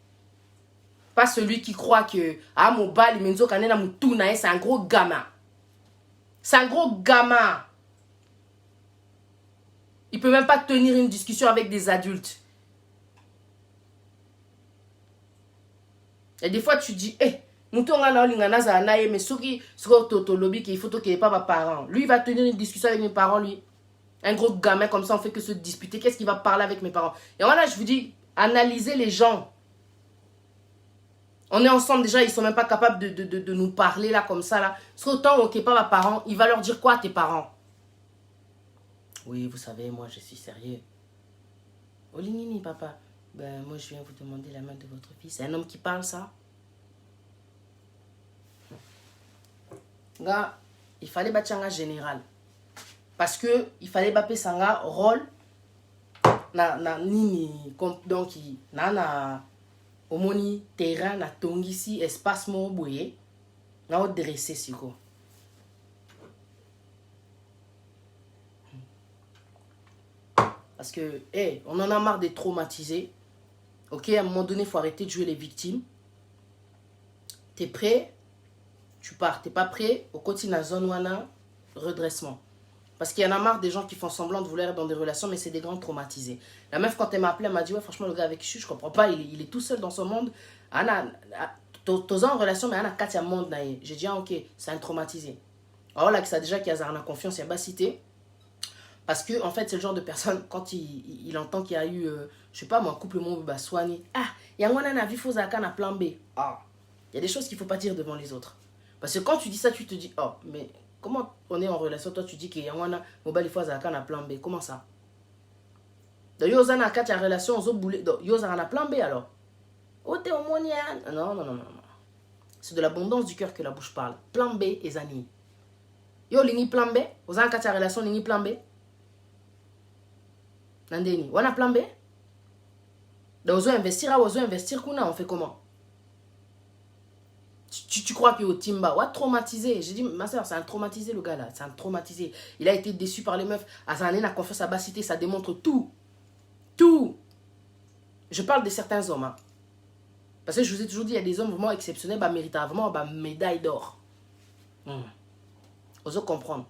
Pas celui qui croit que ah mobali menzo kanena mutuna c'est un gros gamin. C'est un gros gamin. Il peut même pas tenir une discussion avec des adultes. Et des fois tu dis Moutonga na lingana za nae mais soki totolobi qu'il faut qu'il ait pas mes parents. Lui il va tenir une discussion avec mes parents lui. Un gros gamin comme ça on fait que se disputer. Qu'est-ce qu'il va parler avec mes parents? Et voilà, je vous dis, analysez les gens. On est ensemble déjà, ils sont même pas capables de nous parler là comme ça là. Parce qu'autant on n'est pas mes parents, il va leur dire quoi à tes parents? Oui, vous savez, moi je suis sérieux. Olinini papa, ben moi je viens vous demander la main de votre fils. C'est un homme qui parle ça? Là, il fallait bâtir un général. Parce que il fallait bapé sanga rôle na nini donc na omoni terrain na tongisi espace mo boye na o dresser siko. Parce que on en a marre d'être traumatisé. OK, à un moment donné, il faut arrêter de jouer les victimes. T'es prêt? Tu pars. T'es pas prêt? Au quotidien, zone wana, redressement. Parce qu'il y en a marre des gens qui font semblant de vouloir être dans des relations, mais c'est des grands traumatisés. La meuf, quand elle m'a appelé, elle m'a dit, ouais, franchement, le gars avec qui je comprends pas, il est tout seul dans son monde. T'es en relation, mais il y a un monde. J'ai dit, ah, ok, c'est un traumatisé. Alors là, ça déjà qu'il y a un confiance, il y a pas cité. Parce que, en fait, c'est le genre de personne, quand il entend qu'il y a eu, je sais pas, moi, un couple monde bah, soigné. Ah, il y a un avis faux à un plan B. Ah, il y a des choses qu'il faut pas dire devant les autres. Parce que quand tu dis ça, tu te dis, oh, mais comment on est en relation, toi tu dis qu'il y a un mobile fois à un plan B. Comment ça? Donc, il y a une relation, il y a un plan B alors. Oh, t'es homonienne. Non, non, non, non. C'est de l'abondance du cœur que la bouche parle. Plan B et Zani. Yo, l'ini plan B. Vous avez une relation, l'ini plan B. Nandeni. On a plan B. Donc, vous investir, on fait comment? Tu crois que au Timba, ouais, traumatisé. J'ai dit, ma soeur, c'est un traumatisé le gars là. C'est un traumatisé. Il a été déçu par les meufs. Azané n'a confiance à Bassité. Ça démontre tout. Tout. Je parle de certains hommes. Hein. Parce que je vous ai toujours dit, il y a des hommes vraiment exceptionnels, bah, méritent vraiment bah, médaille d'or. Osez comprendre.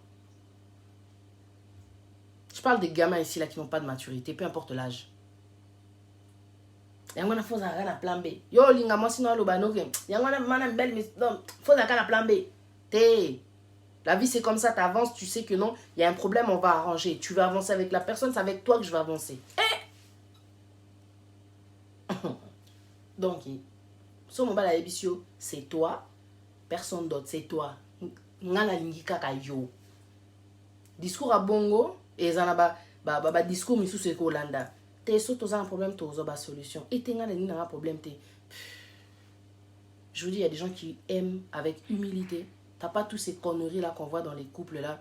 Je parle des gamins ici là qui n'ont pas de maturité, peu importe l'âge. Il y a un faux à plan B. Yo, linga moi sinon le banoke. Il y a un belle mais non, faux à plan B. La vie c'est comme ça, tu avances, tu sais que non, il y a un problème, on va arranger. Tu vas avancer avec la personne, c'est avec toi que je vais avancer. Donc, ce moment là c'est toi, personne d'autre, c'est toi. Ngana lingi kaka yo. Discours à bongo et zanaba ba discours misu c'est Kolanda. T'es sûr que tu as un problème, tu as une solution. Et tu as un problème. Je vous dis, il y a des gens qui aiment avec humilité. Tu n'as pas tous ces conneries là qu'on voit dans les couples là.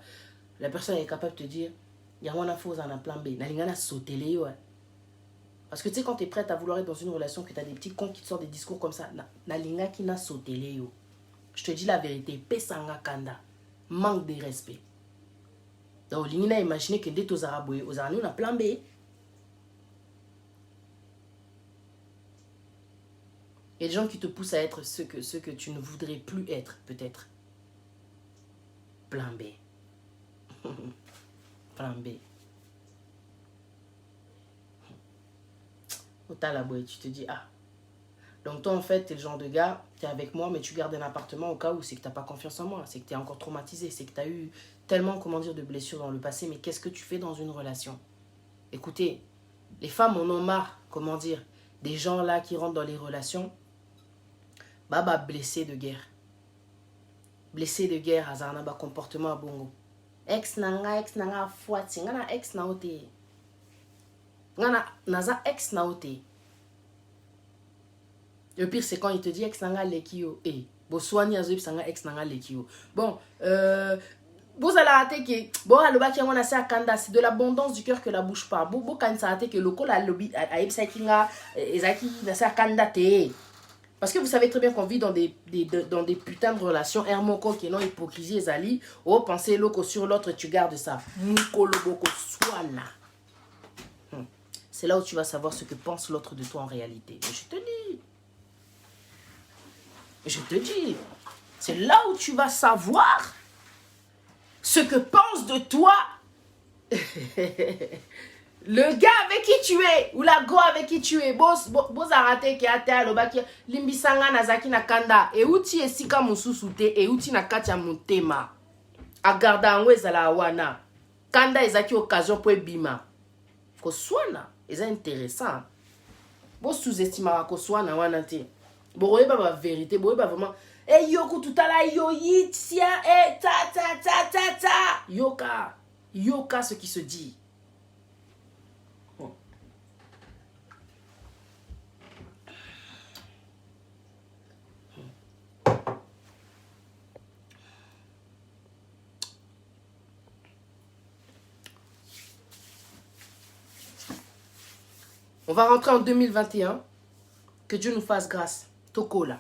La personne est capable de te dire, il y a un faux en plan B. Parce que tu sais, quand tu es prête à vouloir être dans une relation, que tu as des petits cons qui te sortent des discours comme ça, je te dis la vérité, pesanga kanda, manque de respect. Donc, l'ingénieur imaginer que dès que tu as un plan B, il y a des gens qui te poussent à être ce que tu ne voudrais plus être, peut-être. Plan B. Plan B. Tu te dis, ah. Donc toi, en fait, tu es le genre de gars, tu es avec moi, mais tu gardes un appartement au cas où c'est que tu n'as pas confiance en moi. C'est que tu es encore traumatisé. C'est que tu as eu tellement, comment dire, de blessures dans le passé. Mais qu'est-ce que tu fais dans une relation? Écoutez, les femmes en ont marre, comment dire, des gens là qui rentrent dans les relations. Baba blessé de guerre. Blessé de guerre, azarna ba comportement à bongo. Ex nanga fouati. Ngana ex na ote. Ngana naza ex na ote. Le pire c'est quand il te dit ex nanga lekio. Bo soigni azoib sanga ex nanga lekio. Bon, vous allez rater que bon aloba ki ngona sa kanda, c'est de l'abondance du cœur que la bouche parle. Bo kan sa rater que le col a lobi a epsa kinga ezaki na sa kanda te. Parce que vous savez très bien qu'on vit dans des putains de relations. Hermoko qui non hypocrisie ezali. Oh, penser l'autre sur l'autre, tu gardes ça. C'est là où tu vas savoir ce que pense l'autre de toi en réalité. Et je te dis. Je te dis. C'est là où tu vas savoir ce que pense de toi le gars avec qui tu es, ou la go avec qui tu es, boss arate ki ate alobaki limbisanga nazaki na kanda, e uti esika mususu te, e uti na kati ya motema. Agarda ango ezala wana. Kanda ezaki occasion po ebima. Koswana, eza intéressant. Boss sous-estimera koswana wana te. Boye ba vérité, boye ba vraiment. E yoku tutala yo yitia, ta. Yoka ce qui se dit. On va rentrer en 2021. Que Dieu nous fasse grâce. Tokola.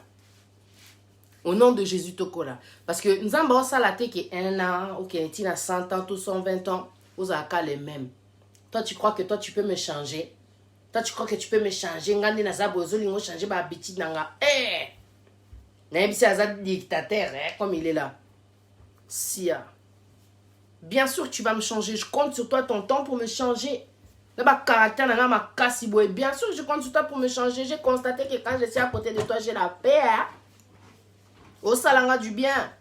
Au nom de Jésus, Tokola. Parce que nous avons ça la tête qui est 1 an, ou qui est 100 ans, tous 120 ans. Vous avez les mêmes. Toi, tu crois que toi, tu peux me changer. Toi, tu crois que tu peux me changer. Ngandi na za bozo lingo changer ba habitude nanga. Eh! N'aimsi à dictateur, comme il est là. Sia. Bien sûr que tu vas me changer. Je compte sur toi ton temps pour me changer. Bien sûr que je compte sur toi pour me changer. J'ai constaté que quand je suis à côté de toi, j'ai la paix. Hein? Au salanga du bien.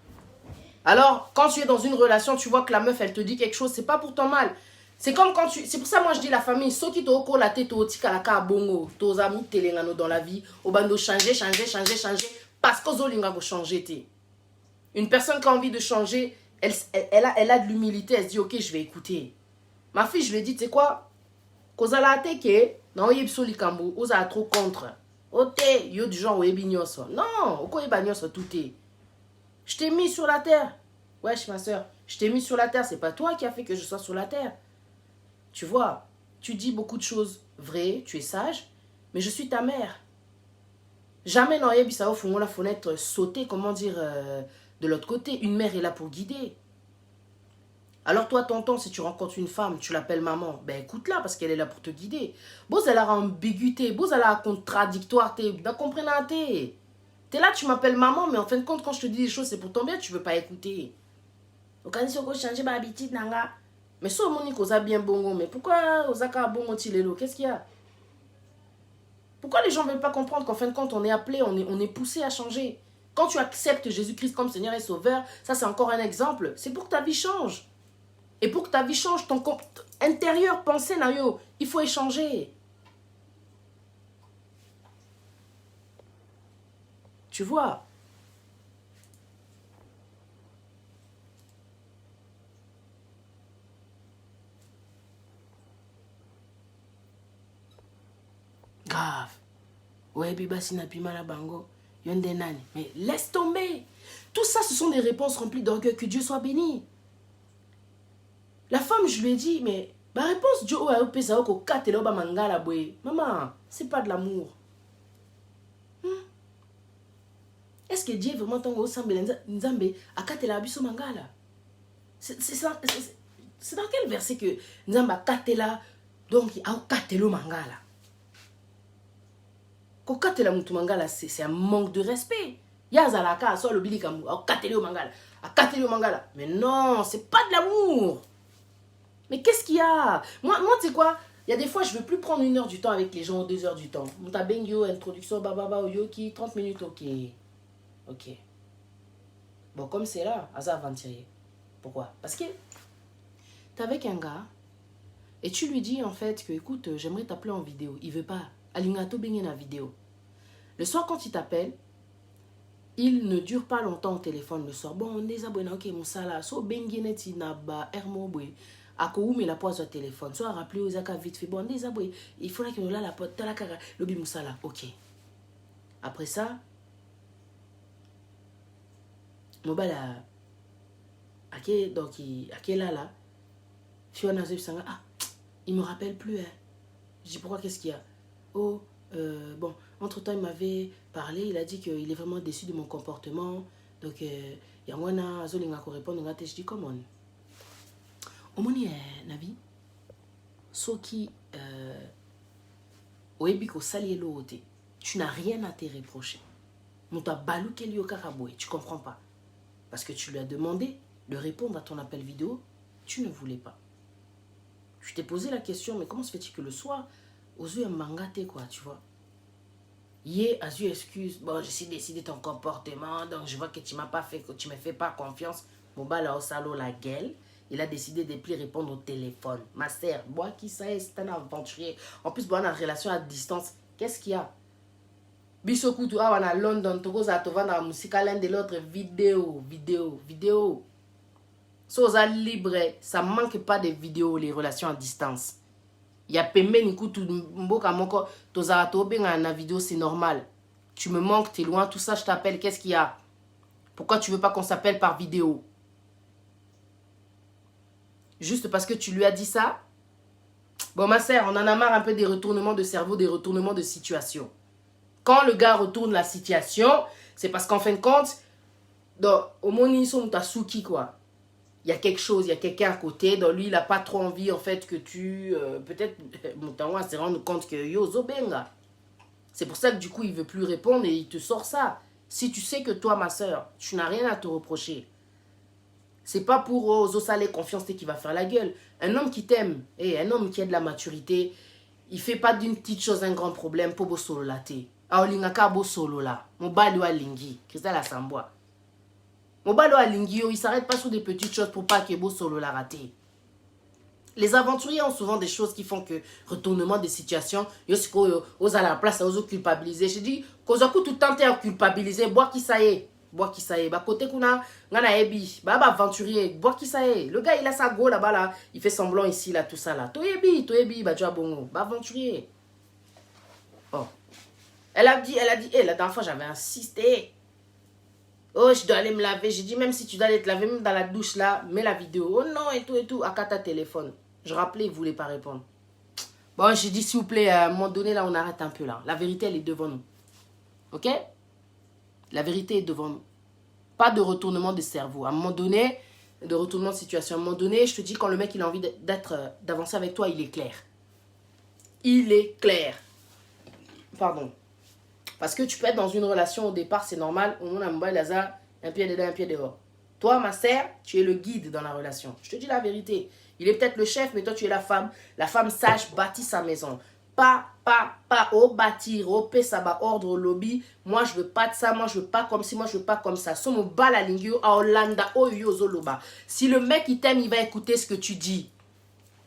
Alors, quand tu es dans une relation, tu vois que la meuf, elle te dit quelque chose, c'est pas pour ton mal. C'est comme quand tu... C'est pour ça, moi, je dis la famille, ceux qui t'ont la tête au tika la ka bongo, tos amis telengano dans la vie, au bando changer. Parce qu'aux olinga vont changer. Une personne qui a envie de changer, elle a de l'humilité, elle se dit, ok, je vais écouter. Ma fille, je lui ai dit, tu sais quoi? Kozala teke, non, yebso likambo, oza trop contre. Ote, yo du genre, oyebi nyoso. Non, oko yeba nyoso tout est. Je t'ai mis sur la terre. Wesh, ma soeur, je t'ai mis sur la terre. C'est pas toi qui as fait que je sois sur la terre. Tu vois, tu dis beaucoup de choses vraies, tu es sage, mais je suis ta mère. Jamais dans Yebisa au fond la fenêtre sauter, comment dire, de l'autre côté. Une mère est là pour guider. Alors toi, tonton, si tu rencontres une femme, tu l'appelles maman, ben écoute-la parce qu'elle est là pour te guider. Bon, elle a ambiguïté, bon, elle a contradictoire, t'es comprenante. T'es là, tu m'appelles maman, mais en fin de compte, quand je te dis des choses, c'est pour ton bien, tu veux pas écouter. Donc, quand on changer ma habitude, nanga. Mais ça, Monique, on a bien bongo, mais pourquoi on a bongo tilelo? Qu'est-ce qu'il y a? Pourquoi les gens ne veulent pas comprendre qu'en fin de compte, on est appelé, on est poussé à changer? Quand tu acceptes Jésus-Christ comme Seigneur et Sauveur, ça c'est encore un exemple. C'est pour que ta vie change. Et pour que ta vie change, ton intérieur, pensée, il faut échanger. Tu vois? Grave. Ouais, biba sinapima la bango. Yonde nani. Mais laisse tomber. Tout ça, ce sont des réponses remplies d'orgueil. Que Dieu soit béni. La femme, je lui ai dit, mais ma réponse, Dieu a opé ça au katelo ba mangala boy. Maman, c'est pas de l'amour. Est-ce que Dieu est vraiment ton semble nzambe a katela biso mangala? C'est dans quel verset que nzamba katela donc a katelo mangala? Ko katela mutu mangala, c'est un manque de respect. Yazalaka so le bilikamu a katelo mangala, a katelo mangala. Mais non, c'est pas de l'amour. Mais qu'est-ce qu'il y a? Moi tu sais quoi? Il y a des fois, je veux plus prendre 1 heure du temps avec les gens, 2 heures du temps. Mouta bengyo, introduction, bababa, yoki, 30 minutes, ok. Ok. Bon, comme c'est là, Asa aventurier. Pourquoi? Parce que t'es avec un gars et tu lui dis en fait que, écoute, j'aimerais t'appeler en vidéo. Il veut pas. Alingato benye na vidéo. Le soir, quand il t'appelle, il ne dure pas longtemps au téléphone le soir. Bon, on est abonné, ok, moussala. So benye neti na ba hermo boy. Ako mais la poise au téléphone. Soit rappelé aux aka vite fait. Bon, on est abonné. Il faudrait que nous la pote. Tala kara. Lobi moussala. Ok. Après ça, Mobala, donc il là, Fiona ah, il me rappelle plus. Hein. Je dis pourquoi, qu'est-ce qu'il y a? Oh, bon, entre-temps, il m'avait parlé, il a dit qu'il est vraiment déçu de mon comportement. Donc, il y a moi, Zolinga qui répond, je dis comment? Au moins, Navi, ce qui, au ébiko sali l'autre, tu n'as rien à te reprocher. Mouta balou kelio karaboui, tu comprends pas? Parce que tu lui as demandé de répondre à ton appel vidéo, tu ne voulais pas. Je t'ai posé la question, mais comment se fait-il que le soir, aux yeux mangaté quoi, tu vois? Yé, as eu excuse, bon, je suis décidé de ton comportement, donc je vois que tu m'as pas fait, que tu me fais pas confiance. Mon bas là au salon la gueule, il a décidé de plus répondre au téléphone. Ma sœur, moi qui sais, c'est un aventurier. En plus, bon, on a une relation à distance. Qu'est-ce qu'il y a? Bisoku tu as à London, tu as trouvé dans la musique l'un de l'autre vidéo. Soza libre, ça manque pas de vidéos, les relations à distance. Il y a pembe niku tu mboka moko, toza tobe na vidéo, c'est normal. Tu me manques, t'es loin, tout ça, je t'appelle, qu'est-ce qu'il y a? Pourquoi tu veux pas qu'on s'appelle par vidéo? Juste parce que tu lui as dit ça? Bon, ma sœur, on en a marre un peu des retournements de cerveau, des retournements de situation. Quand le gars retourne la situation, c'est parce qu'en fin de compte, au monde, quoi. Il y a quelque chose, il y a quelqu'un à côté. Donc lui, il n'a pas trop envie, en fait, que tu... peut-être, Moutawa s'est rendu compte que yo, zobenga. C'est pour ça que du coup, il ne veut plus répondre et il te sort ça. Si tu sais que toi, ma soeur, tu n'as rien à te reprocher. C'est pas pour Zosale confiance qui va faire la gueule. Un homme qui t'aime, un homme qui a de la maturité, il fait pas d'une petite chose un grand problème pour bo solo la te. Aolingaka bo solo la. Mobali wa lingi. Cristal Assambois. Mobali wa lingi, il s'arrête pas sur des petites choses pour pas que bo solo la raté. Les aventuriers ont souvent des choses qui font que retournement des situations, aux à la place, aux culpabiliser. Je dis, qu'on a tout tenté à culpabiliser, bois qui ça y est. Bois qui ça y est. Bah, côté qu'on a, ebi, bah, aventurier, bois qui ça y est. Le gars, il a sa go là-bas, là. Il fait semblant ici, là, tout ça, là. Toyebi, bah, tu as bon, bah, aventurier. Oh. Elle a dit, la dernière fois, j'avais insisté. Oh, je dois aller me laver. J'ai dit, même si tu dois aller te laver, même dans la douche, là, mets la vidéo. Oh non, et tout, à ta téléphone. Je rappelais, il ne voulait pas répondre. Bon, j'ai dit, s'il vous plaît, à un moment donné, là, on arrête un peu, là. La vérité, elle est devant nous. OK? La vérité est devant nous. Pas de retournement de cerveau. À un moment donné, de retournement de situation. À un moment donné, je te dis, quand le mec, il a envie d'avancer avec toi, il est clair. Il est clair. Pardon. Parce que tu peux être dans une relation au départ, c'est normal. On a un pied dedans, un pied dehors. Toi, ma sœur, tu es le guide dans la relation. Je te dis la vérité. Il est peut-être le chef, mais toi, tu es la femme. La femme sage bâtit sa maison. Pas, au bâtir, au pesaba, ordre, au lobby. Moi, je veux pas de ça. Moi, je veux pas comme si. Moi, je veux pas comme ça. Somo bala lingio a Hollanda, o yozoloba. Si le mec, il t'aime, il va écouter ce que tu dis.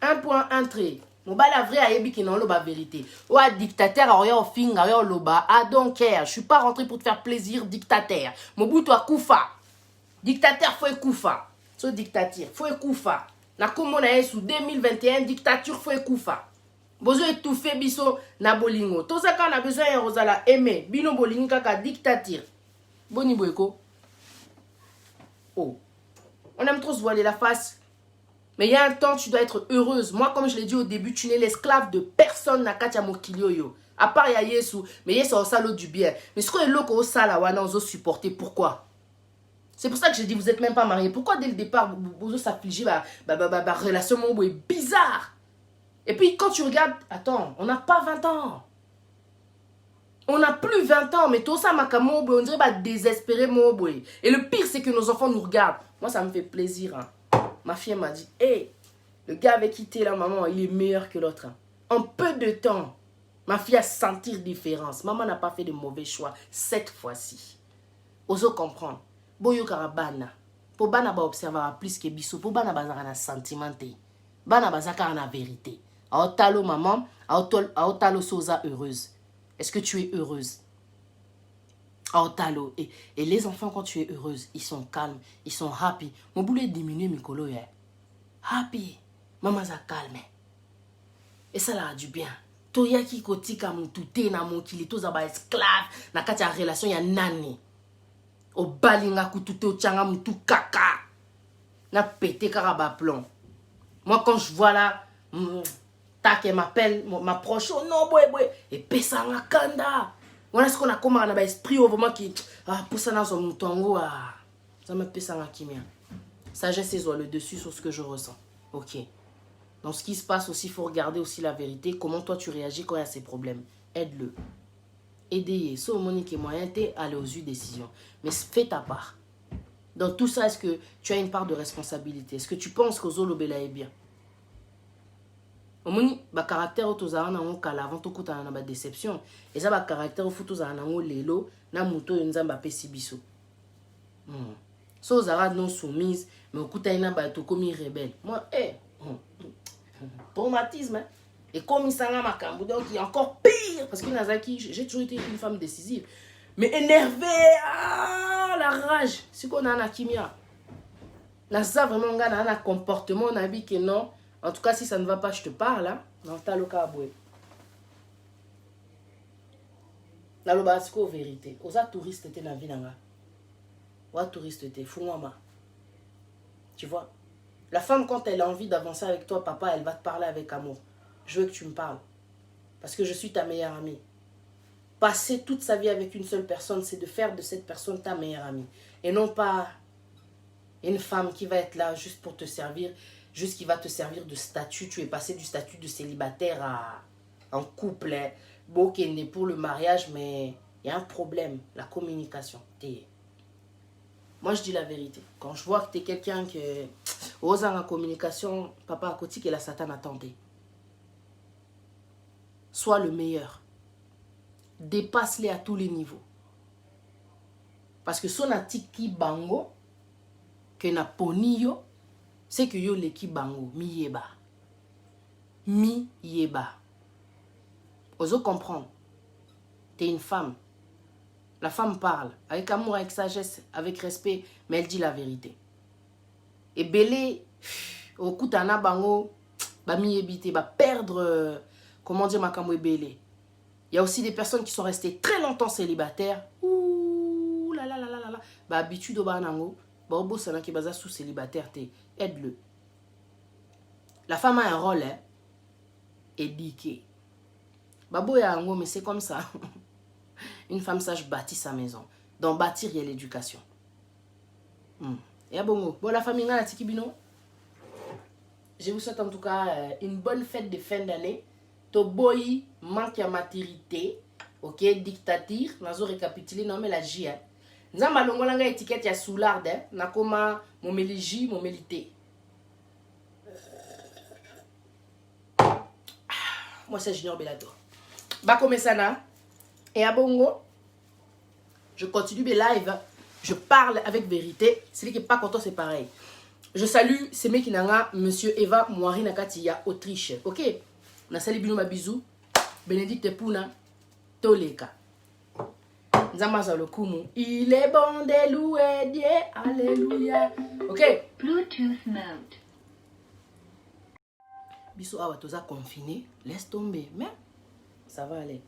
Un point, un trait. Mon bal a vrai à Yebi qui n'en la vérité. Ou à dictateur, à rien au fin, à rien au loba. I don't care. Je suis pas rentré pour te faire plaisir, dictateur. Mon bout, toi, koufa. Dictateur, faut koufa. So dictature, faut koufa. Na comme on a sous 2021, dictature, faut koufa. Besoin étouffer biso na bolingo. Tout ça quand on a besoin de Rosala aimer. Bino bolingo kaka dictature. Boni boyko. Oh. On aime trop se voiler la face. Mais il y a un temps, tu dois être heureuse. Moi, comme je l'ai dit au début, tu n'es l'esclave de personne na katia mokilio yo. À part ya Yesu, mais Yesu au salo du bien. Mais ce que est loko au sala wana ozo supporter, pourquoi? C'est pour ça que j'ai dit vous êtes même pas mariés. Pourquoi dès le départ vous s'affligez relation mon est bizarre. Et puis quand tu regardes, attends, on n'a pas 20 ans. On n'a plus 20 ans, mais tout ça makamo on dirait bah désespéré mon boy. Et le pire c'est que nos enfants nous regardent. Moi ça me fait plaisir hein. Ma fille m'a dit, hey, le gars avec qui t'es là, maman, il est meilleur que l'autre. En peu de temps, ma fille a senti différence. Maman n'a pas fait de mauvais choix cette fois-ci. Oso comprendre. Boyo karabana. Pour bana ba observer plus que biso. Pour bana bazara na sentimenté. Bana bazaka na vérité. Aotalo maman, aotalo soza heureuse. Est-ce que tu es heureuse? Aotalo. Et les enfants, quand tu es heureuse, ils sont calmes, ils sont happy. Mon boulet diminue, Mikolo. Happy. Maman, ça calme. Et ça là a du bien. Toya ki kotika mutute na monkili, to zaba esclave, na kati ya relation ya nani. O balinga kutute o tchanga mutu kaka. Na pété karaba plomb. Moi, quand je vois là, tac, elle m'appelle, m'approche, oh non, boy. Et pesa nga kanda. Voilà ce qu'on a comme un esprit au moment qui pour ça dans son moutongo ça me pèse en kimia. Sagesse et le dessus sur ce que je ressens. OK. Donc ce qui se passe aussi, il faut regarder aussi la vérité, comment toi tu réagis quand il y a ces problèmes. Aide-le. Aidez-le. Si au monique et moyen t'es aller aux décisions, mais fais ta part. Dans tout ça, est-ce que tu as une part de responsabilité? Est-ce que tu penses que Zolobela est bien? Omoni ba caractère autoza na kala avant to kuta na ba déception et ça ba caractère futuza na lelo na muto nzamba pesi biso so zara non soumise mais okuta ina ba to komi rebelle moi traumatisme et comme sanga makambo donc il est encore pire parce que Nazaki j'ai toujours été une femme décisive mais énervée la rage c'est qu'on a na kimia là ça vraiment on a un comportement on a dit que non. En tout cas, si ça ne va pas, je te parle. Hein? Dans ta locaboué. La lobasco vérité. Osa touriste était la vie nanga. Osa touriste était fouama. Tu vois? La femme, quand elle a envie d'avancer avec toi, papa, elle va te parler avec amour. je veux que tu me parles. Parce que je suis ta meilleure amie. Passer toute sa vie avec une seule personne, c'est de faire de cette personne ta meilleure amie. Et non pas une femme qui va être là juste pour te servir, juste qui va te servir de statut. Tu es passé du statut de célibataire à un couple. Hein. Bon, qui est né pour le mariage, mais il y a un problème, la communication. Moi, je dis la vérité. Quand je vois que tu es quelqu'un qui ose en communication, papa à côté que la Satan attendait. Sois le meilleur. Dépasse-les à tous les niveaux. Parce que son atiki bango, que na poni yo, c'est que yo leki bango, mi yeba. Mi yeba. Oso comprendre. T'es une femme. La femme parle avec amour, avec sagesse, avec respect, mais elle dit la vérité. Et belé, au coup t'ana bango, ba mi yebite, ba perdre, comment dire makambo et belé. Il y a aussi des personnes qui sont restées très longtemps célibataires. Ouh là là là là là. Bah habitude au banango. Bah obo sana qui basa sous célibataire te. Aide-le. La femme a un rôle hein, éduqué. Bah boya ango mais c'est comme ça. Une femme sage bâtit sa maison. Dans bâtir il y a l'éducation. Et bon la famille ngana tikibino. Je vous souhaite en tout cas une bonne fête de fin d'année. Toboyi manque à maturité, ok, dictature, nazo récapituler non mais la J hein. Nzamba longolanga étiquette ya soulard hein, nakoma momeli J, momeli T. Moi c'est Junior Belado. Ba comme ça na. Et à bongo, je continue mes lives, je parle avec vérité, celui qui est pas content c'est pareil. Je salue ces mecs qui n'anga monsieur Eva Moiri Nakati ya Autriche, ok. Na sali bino bisou Bénédicte Puna Toleka Nzamba za lokumu il est bon de louer Dieu alléluia ok Bluetooth mode biso awa toza confiné laisse tomber mais ça va aller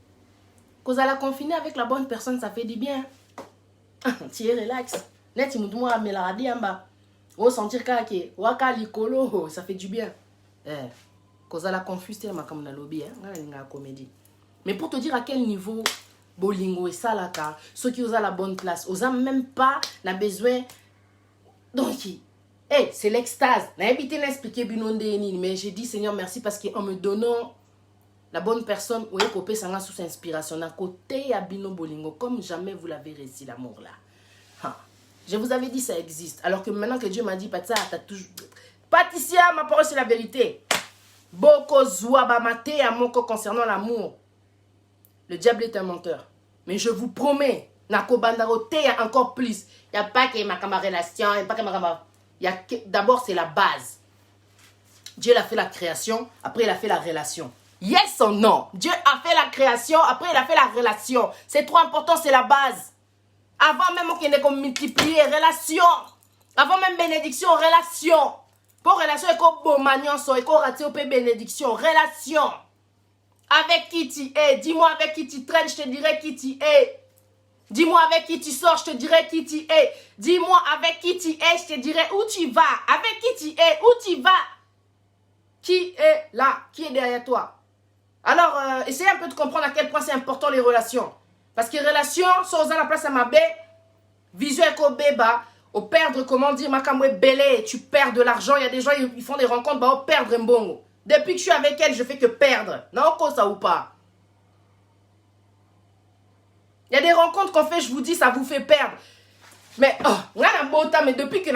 cause à la confiné avec la bonne personne ça fait du bien tu es relax net mutu mo amela radi amba o sentir kake waka likolo ça fait du bien cause à la confuse tellement comme dans lobby hein comédie mais pour te dire à quel niveau bolingo et ça là car ceux qui osent la bonne place osent même pas n'a besoin donc hey, c'est l'extase n'a évité d'expliquer binonde mais j'ai dit Seigneur merci parce qu'en me donnant la bonne personne où est copé sanga sous inspiration à côté à bino bolingo comme jamais vous l'avez réussi l'amour là je vous avais dit ça existe alors que maintenant que Dieu m'a dit pas ça t'as toujours Patricia ma parole c'est la vérité. Boko zouaba mate à moko concernant l'amour. Le diable est un menteur. Mais je vous promets, nako bandarote y a encore plus. Il n'y a pas que ma relation, il n'y a pas que ma d'abord c'est la base. Dieu a fait la création, après il a fait la relation. Yes or non? Dieu a fait la création, après il a fait la relation. C'est trop important, c'est la base. Avant même qu'on ait comme multiplier relation. Avant même bénédiction, relation. Pour relation, il faut bon magnon, il faut rater au bénédiction. Relation. Avec qui tu es. Dis-moi avec qui tu traînes, je te dirai qui tu es. Dis-moi avec qui tu sors, je te dirai qui tu es. Dis-moi avec qui tu es, je te dirai où tu vas. Avec qui tu es, où tu vas. Qui est là? Qui est derrière toi? Alors, essayez un peu de comprendre à quel point c'est important les relations. Parce que les relations, sont à la place à ma baie, vision éco béba. Au perdre, comment dire, makamwe belé, tu perds de l'argent. Il y a des gens, ils font des rencontres, bah, au perdre un bon. Depuis que je suis avec elle, je fais que perdre. Non, quoi ça ou pas? Il y a des rencontres qu'on fait, je vous dis, ça vous fait perdre. Mais, mais depuis que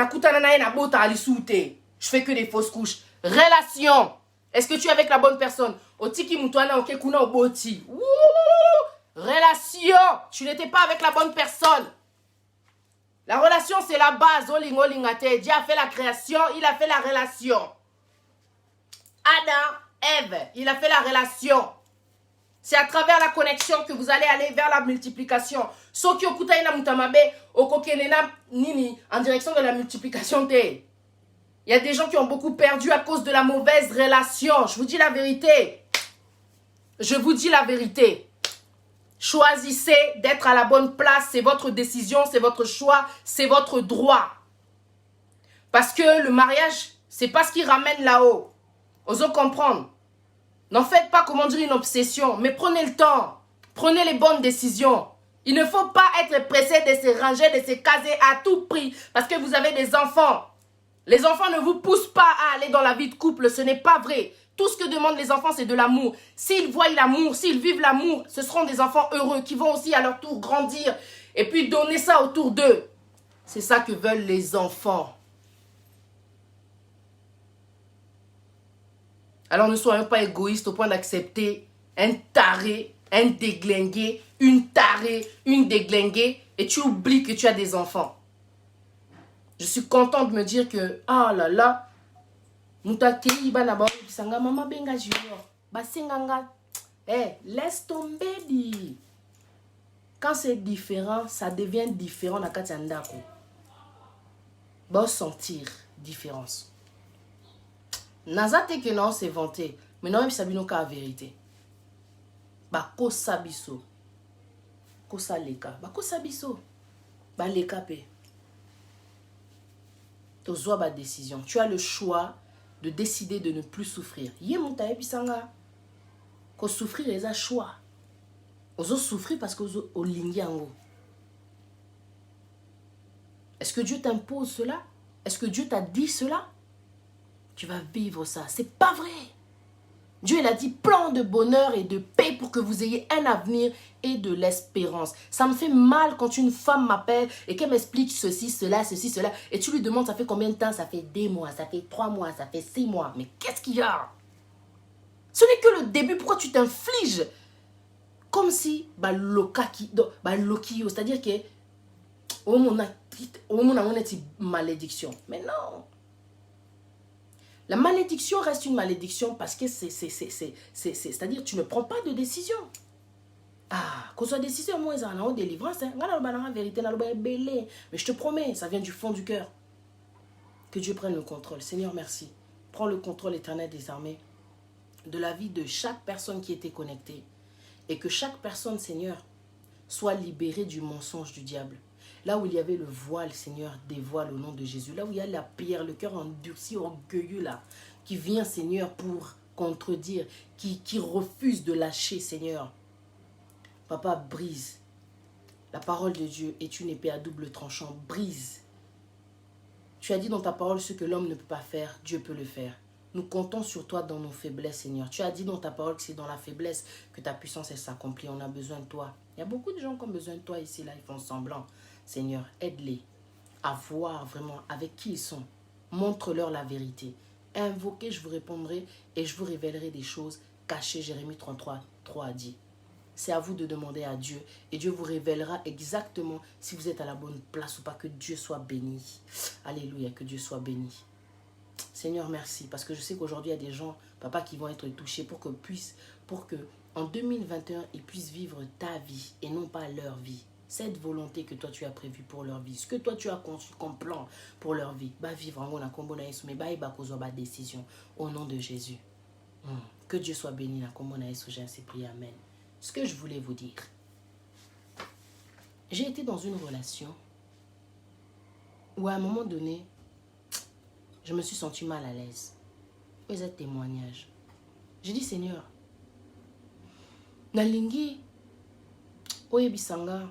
je fais que des fausses couches. Relation. Est-ce que tu es avec la bonne personne? Relation. Tu n'étais pas avec la bonne personne. La relation, c'est la base. Dieu a fait la création, il a fait la relation. Adam, Ève, il a fait la relation. C'est à travers la connexion que vous allez aller vers la multiplication. Soki okuta ina mutamabe, okokenena nini, en direction de la multiplication. Il y a des gens qui ont beaucoup perdu à cause de la mauvaise relation. Je vous dis la vérité. Je vous dis la vérité. Choisissez d'être à la bonne place. C'est votre décision, c'est votre choix, c'est votre droit. Parce que le mariage, c'est pas ce qui ramène là-haut. Osons comprendre. N'en faites pas, comment dire, une obsession, mais prenez le temps. Prenez les bonnes décisions. Il ne faut pas être pressé de se ranger, de se caser à tout prix parce que vous avez des enfants. Les enfants ne vous poussent pas à aller dans la vie de couple, ce n'est pas vrai. Tout ce que demandent les enfants, c'est de l'amour. S'ils voient l'amour, s'ils vivent l'amour, ce seront des enfants heureux qui vont aussi à leur tour grandir et puis donner ça autour d'eux. C'est ça que veulent les enfants. Alors ne soyons pas égoïstes au point d'accepter un taré, un déglingué, une tarée, une déglinguée et tu oublies que tu as des enfants. Je suis contente de me dire que, ah là là, maman benga junior, basenganga, laisse tomber di. Quand c'est différent, ça devient différent na kati andako. Bon sentir différence. Nazate que non c'est vanté, mais non ça bino ka vérité. Ba ko sabiso. Ko saleka, ba ko sabiso. Ba leka pe. Tozoa ba décision. Tu as le choix de décider de ne plus souffrir. Yé monta ebisanga. Ko souffrir les a choix. Ozo souffrir parce que ozo olingi ango. Est-ce que Dieu t'impose cela? Est-ce que Dieu t'a dit cela? Tu vas vivre ça. C'est pas vrai. Dieu, il a dit plein de bonheur et de paix pour que vous ayez un avenir et de l'espérance. Ça me fait mal quand une femme m'appelle et qu'elle m'explique ceci, cela. Et tu lui demandes, ça fait combien de temps? Ça fait 2 mois, ça fait 3 mois, ça fait 6 mois. Mais qu'est-ce qu'il y a? Ce n'est que le début. Pourquoi tu t'infliges? Comme si, c'est-à-dire que, on a une malédiction. Mais non. La malédiction reste une malédiction parce que c'est-à-dire tu ne prends pas de décision. Ah, qu'on soit décision, moi, ils ont une délivrance. Mais je te promets, ça vient du fond du cœur. Que Dieu prenne le contrôle. Seigneur, merci. Prends le contrôle éternel des armées de la vie de chaque personne qui était connectée. Et que chaque personne, Seigneur, soit libérée du mensonge du diable. Là où il y avait le voile, Seigneur, dévoile au nom de Jésus. Là où il y a la pierre, le cœur endurci, orgueilleux là, qui vient, Seigneur, pour contredire, qui refuse de lâcher, Seigneur. Papa, brise. La parole de Dieu est une épée à double tranchant. Brise. Tu as dit dans ta parole, ce que l'homme ne peut pas faire, Dieu peut le faire. Nous comptons sur toi dans nos faiblesses, Seigneur. Tu as dit dans ta parole que c'est dans la faiblesse que ta puissance s'accomplit. On a besoin de toi. Il y a beaucoup de gens qui ont besoin de toi ici, là, ils font semblant. Seigneur, aide-les à voir vraiment avec qui ils sont. Montre-leur la vérité. Invoquez, je vous répondrai et je vous révélerai des choses cachées. Jérémie 33, 3 a dit. C'est à vous de demander à Dieu et Dieu vous révélera exactement si vous êtes à la bonne place ou pas. Que Dieu soit béni. Alléluia, que Dieu soit béni. Seigneur, merci parce que je sais qu'aujourd'hui il y a des gens, papa, qui vont être touchés pour que en 2021 ils puissent vivre ta vie et non pas leur vie. Cette volonté que toi tu as prévue pour leur vie, ce que toi tu as conçu comme plan pour leur vie, bah vivre en gona kombona Yesu, mais bah kozo ba décision au nom de Jésus. Que Dieu soit béni na kombona Yesu, j'ai ainsi prié, amen. Ce que je voulais vous dire, j'ai été dans une relation où à un moment donné, je me suis sentie mal à l'aise. Vous êtes témoignage. J'ai dit, Seigneur, nalingi oyebisanga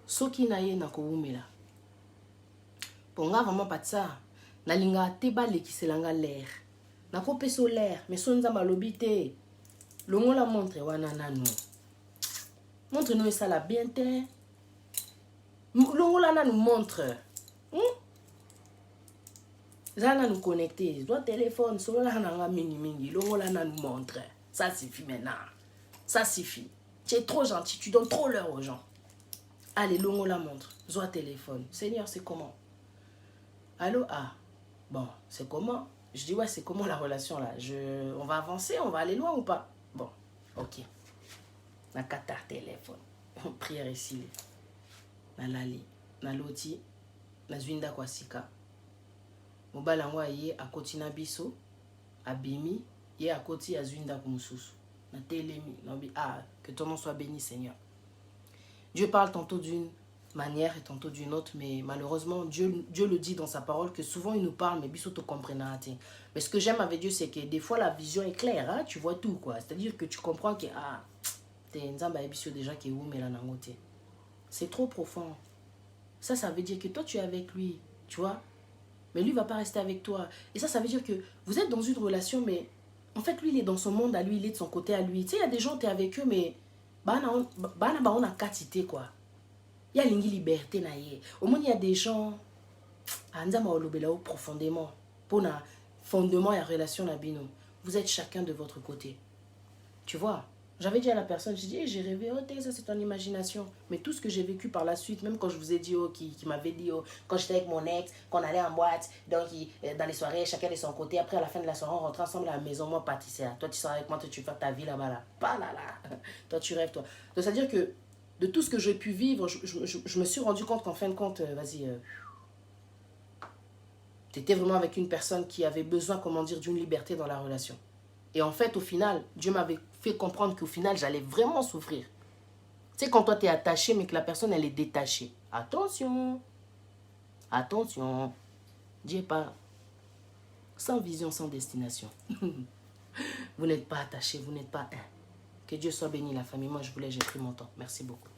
soki na ye na koumela. Ponga vraiment pas de ça. Nalinga teba lekiselanga l'air. Nako peso l'air, mais sonza malobite. Longo la montre wana nanu. Montre nous ça la bien te. Longo la nanu montre. Zana nous connecter. Toi téléphone, solo la nanga mingi. Longo la nanu montre. Ça suffit maintenant. Ça suffit. Tu es trop gentil, tu donnes trop l'heure aux gens. Allez, longo la montre. Zoa téléphone. Seigneur, c'est comment? Allô? Ah. Bon, c'est comment? Je dis, ouais, c'est comment la relation là? On va avancer, on va aller loin ou pas? Bon, ok. Na kata téléphone. Prière ici. Na lali. Na loti. Na zwinda kwa sika. Mobala ngwa ye akoti na biso. Abimi. Ye akoti ya zwinda kumususu. Na telemi. Ah, que ton nom soit béni, Seigneur. Dieu parle tantôt d'une manière et tantôt d'une autre, mais malheureusement, Dieu le dit dans sa parole que souvent il nous parle, mais biso to comprena. Mais ce que j'aime avec Dieu, c'est que des fois la vision est claire, hein? Tu vois tout, quoi. C'est-à-dire que tu comprends que, c'est trop profond. Ça veut dire que toi, tu es avec lui, tu vois. Mais lui, il ne va pas rester avec toi. Et ça veut dire que vous êtes dans une relation, mais en fait, lui, il est dans son monde à lui, il est de son côté à lui. Tu sais, il y a des gens, tu es avec eux, mais on a quantité, quoi. Il y a une liberté. Au moins, il y a des gens, profondément, pour le fondement et la relation, vous êtes chacun de votre côté. Tu vois? J'avais dit à la personne, j'ai dit, hey, j'ai rêvé, oh, ça c'est ton imagination. Mais tout ce que j'ai vécu par la suite, même quand je vous ai dit, oh, qui m'avait dit, oh, quand j'étais avec mon ex, qu'on allait en boîte, donc dans les soirées, chacun de son côté, après à la fin de la soirée, on rentre ensemble à la maison, moi pâtissière. Toi tu seras avec moi, toi tu fais ta vie là-bas, là. Pas là, là. Toi tu rêves, toi. Donc c'est-à-dire que de tout ce que j'ai pu vivre, je me suis rendu compte qu'en fin de compte, tu étais vraiment avec une personne qui avait besoin, comment dire, d'une liberté dans la relation. Et en fait, au final, Dieu m'avait fait comprendre qu'au final, j'allais vraiment souffrir. Tu sais, quand toi, tu es attaché, mais que la personne, elle est détachée. Attention. Attention. Dieu n'est pas sans vision, sans destination. Vous n'êtes pas attaché, vous n'êtes pas un. Que Dieu soit béni, la famille. Moi, j'ai pris mon temps. Merci beaucoup.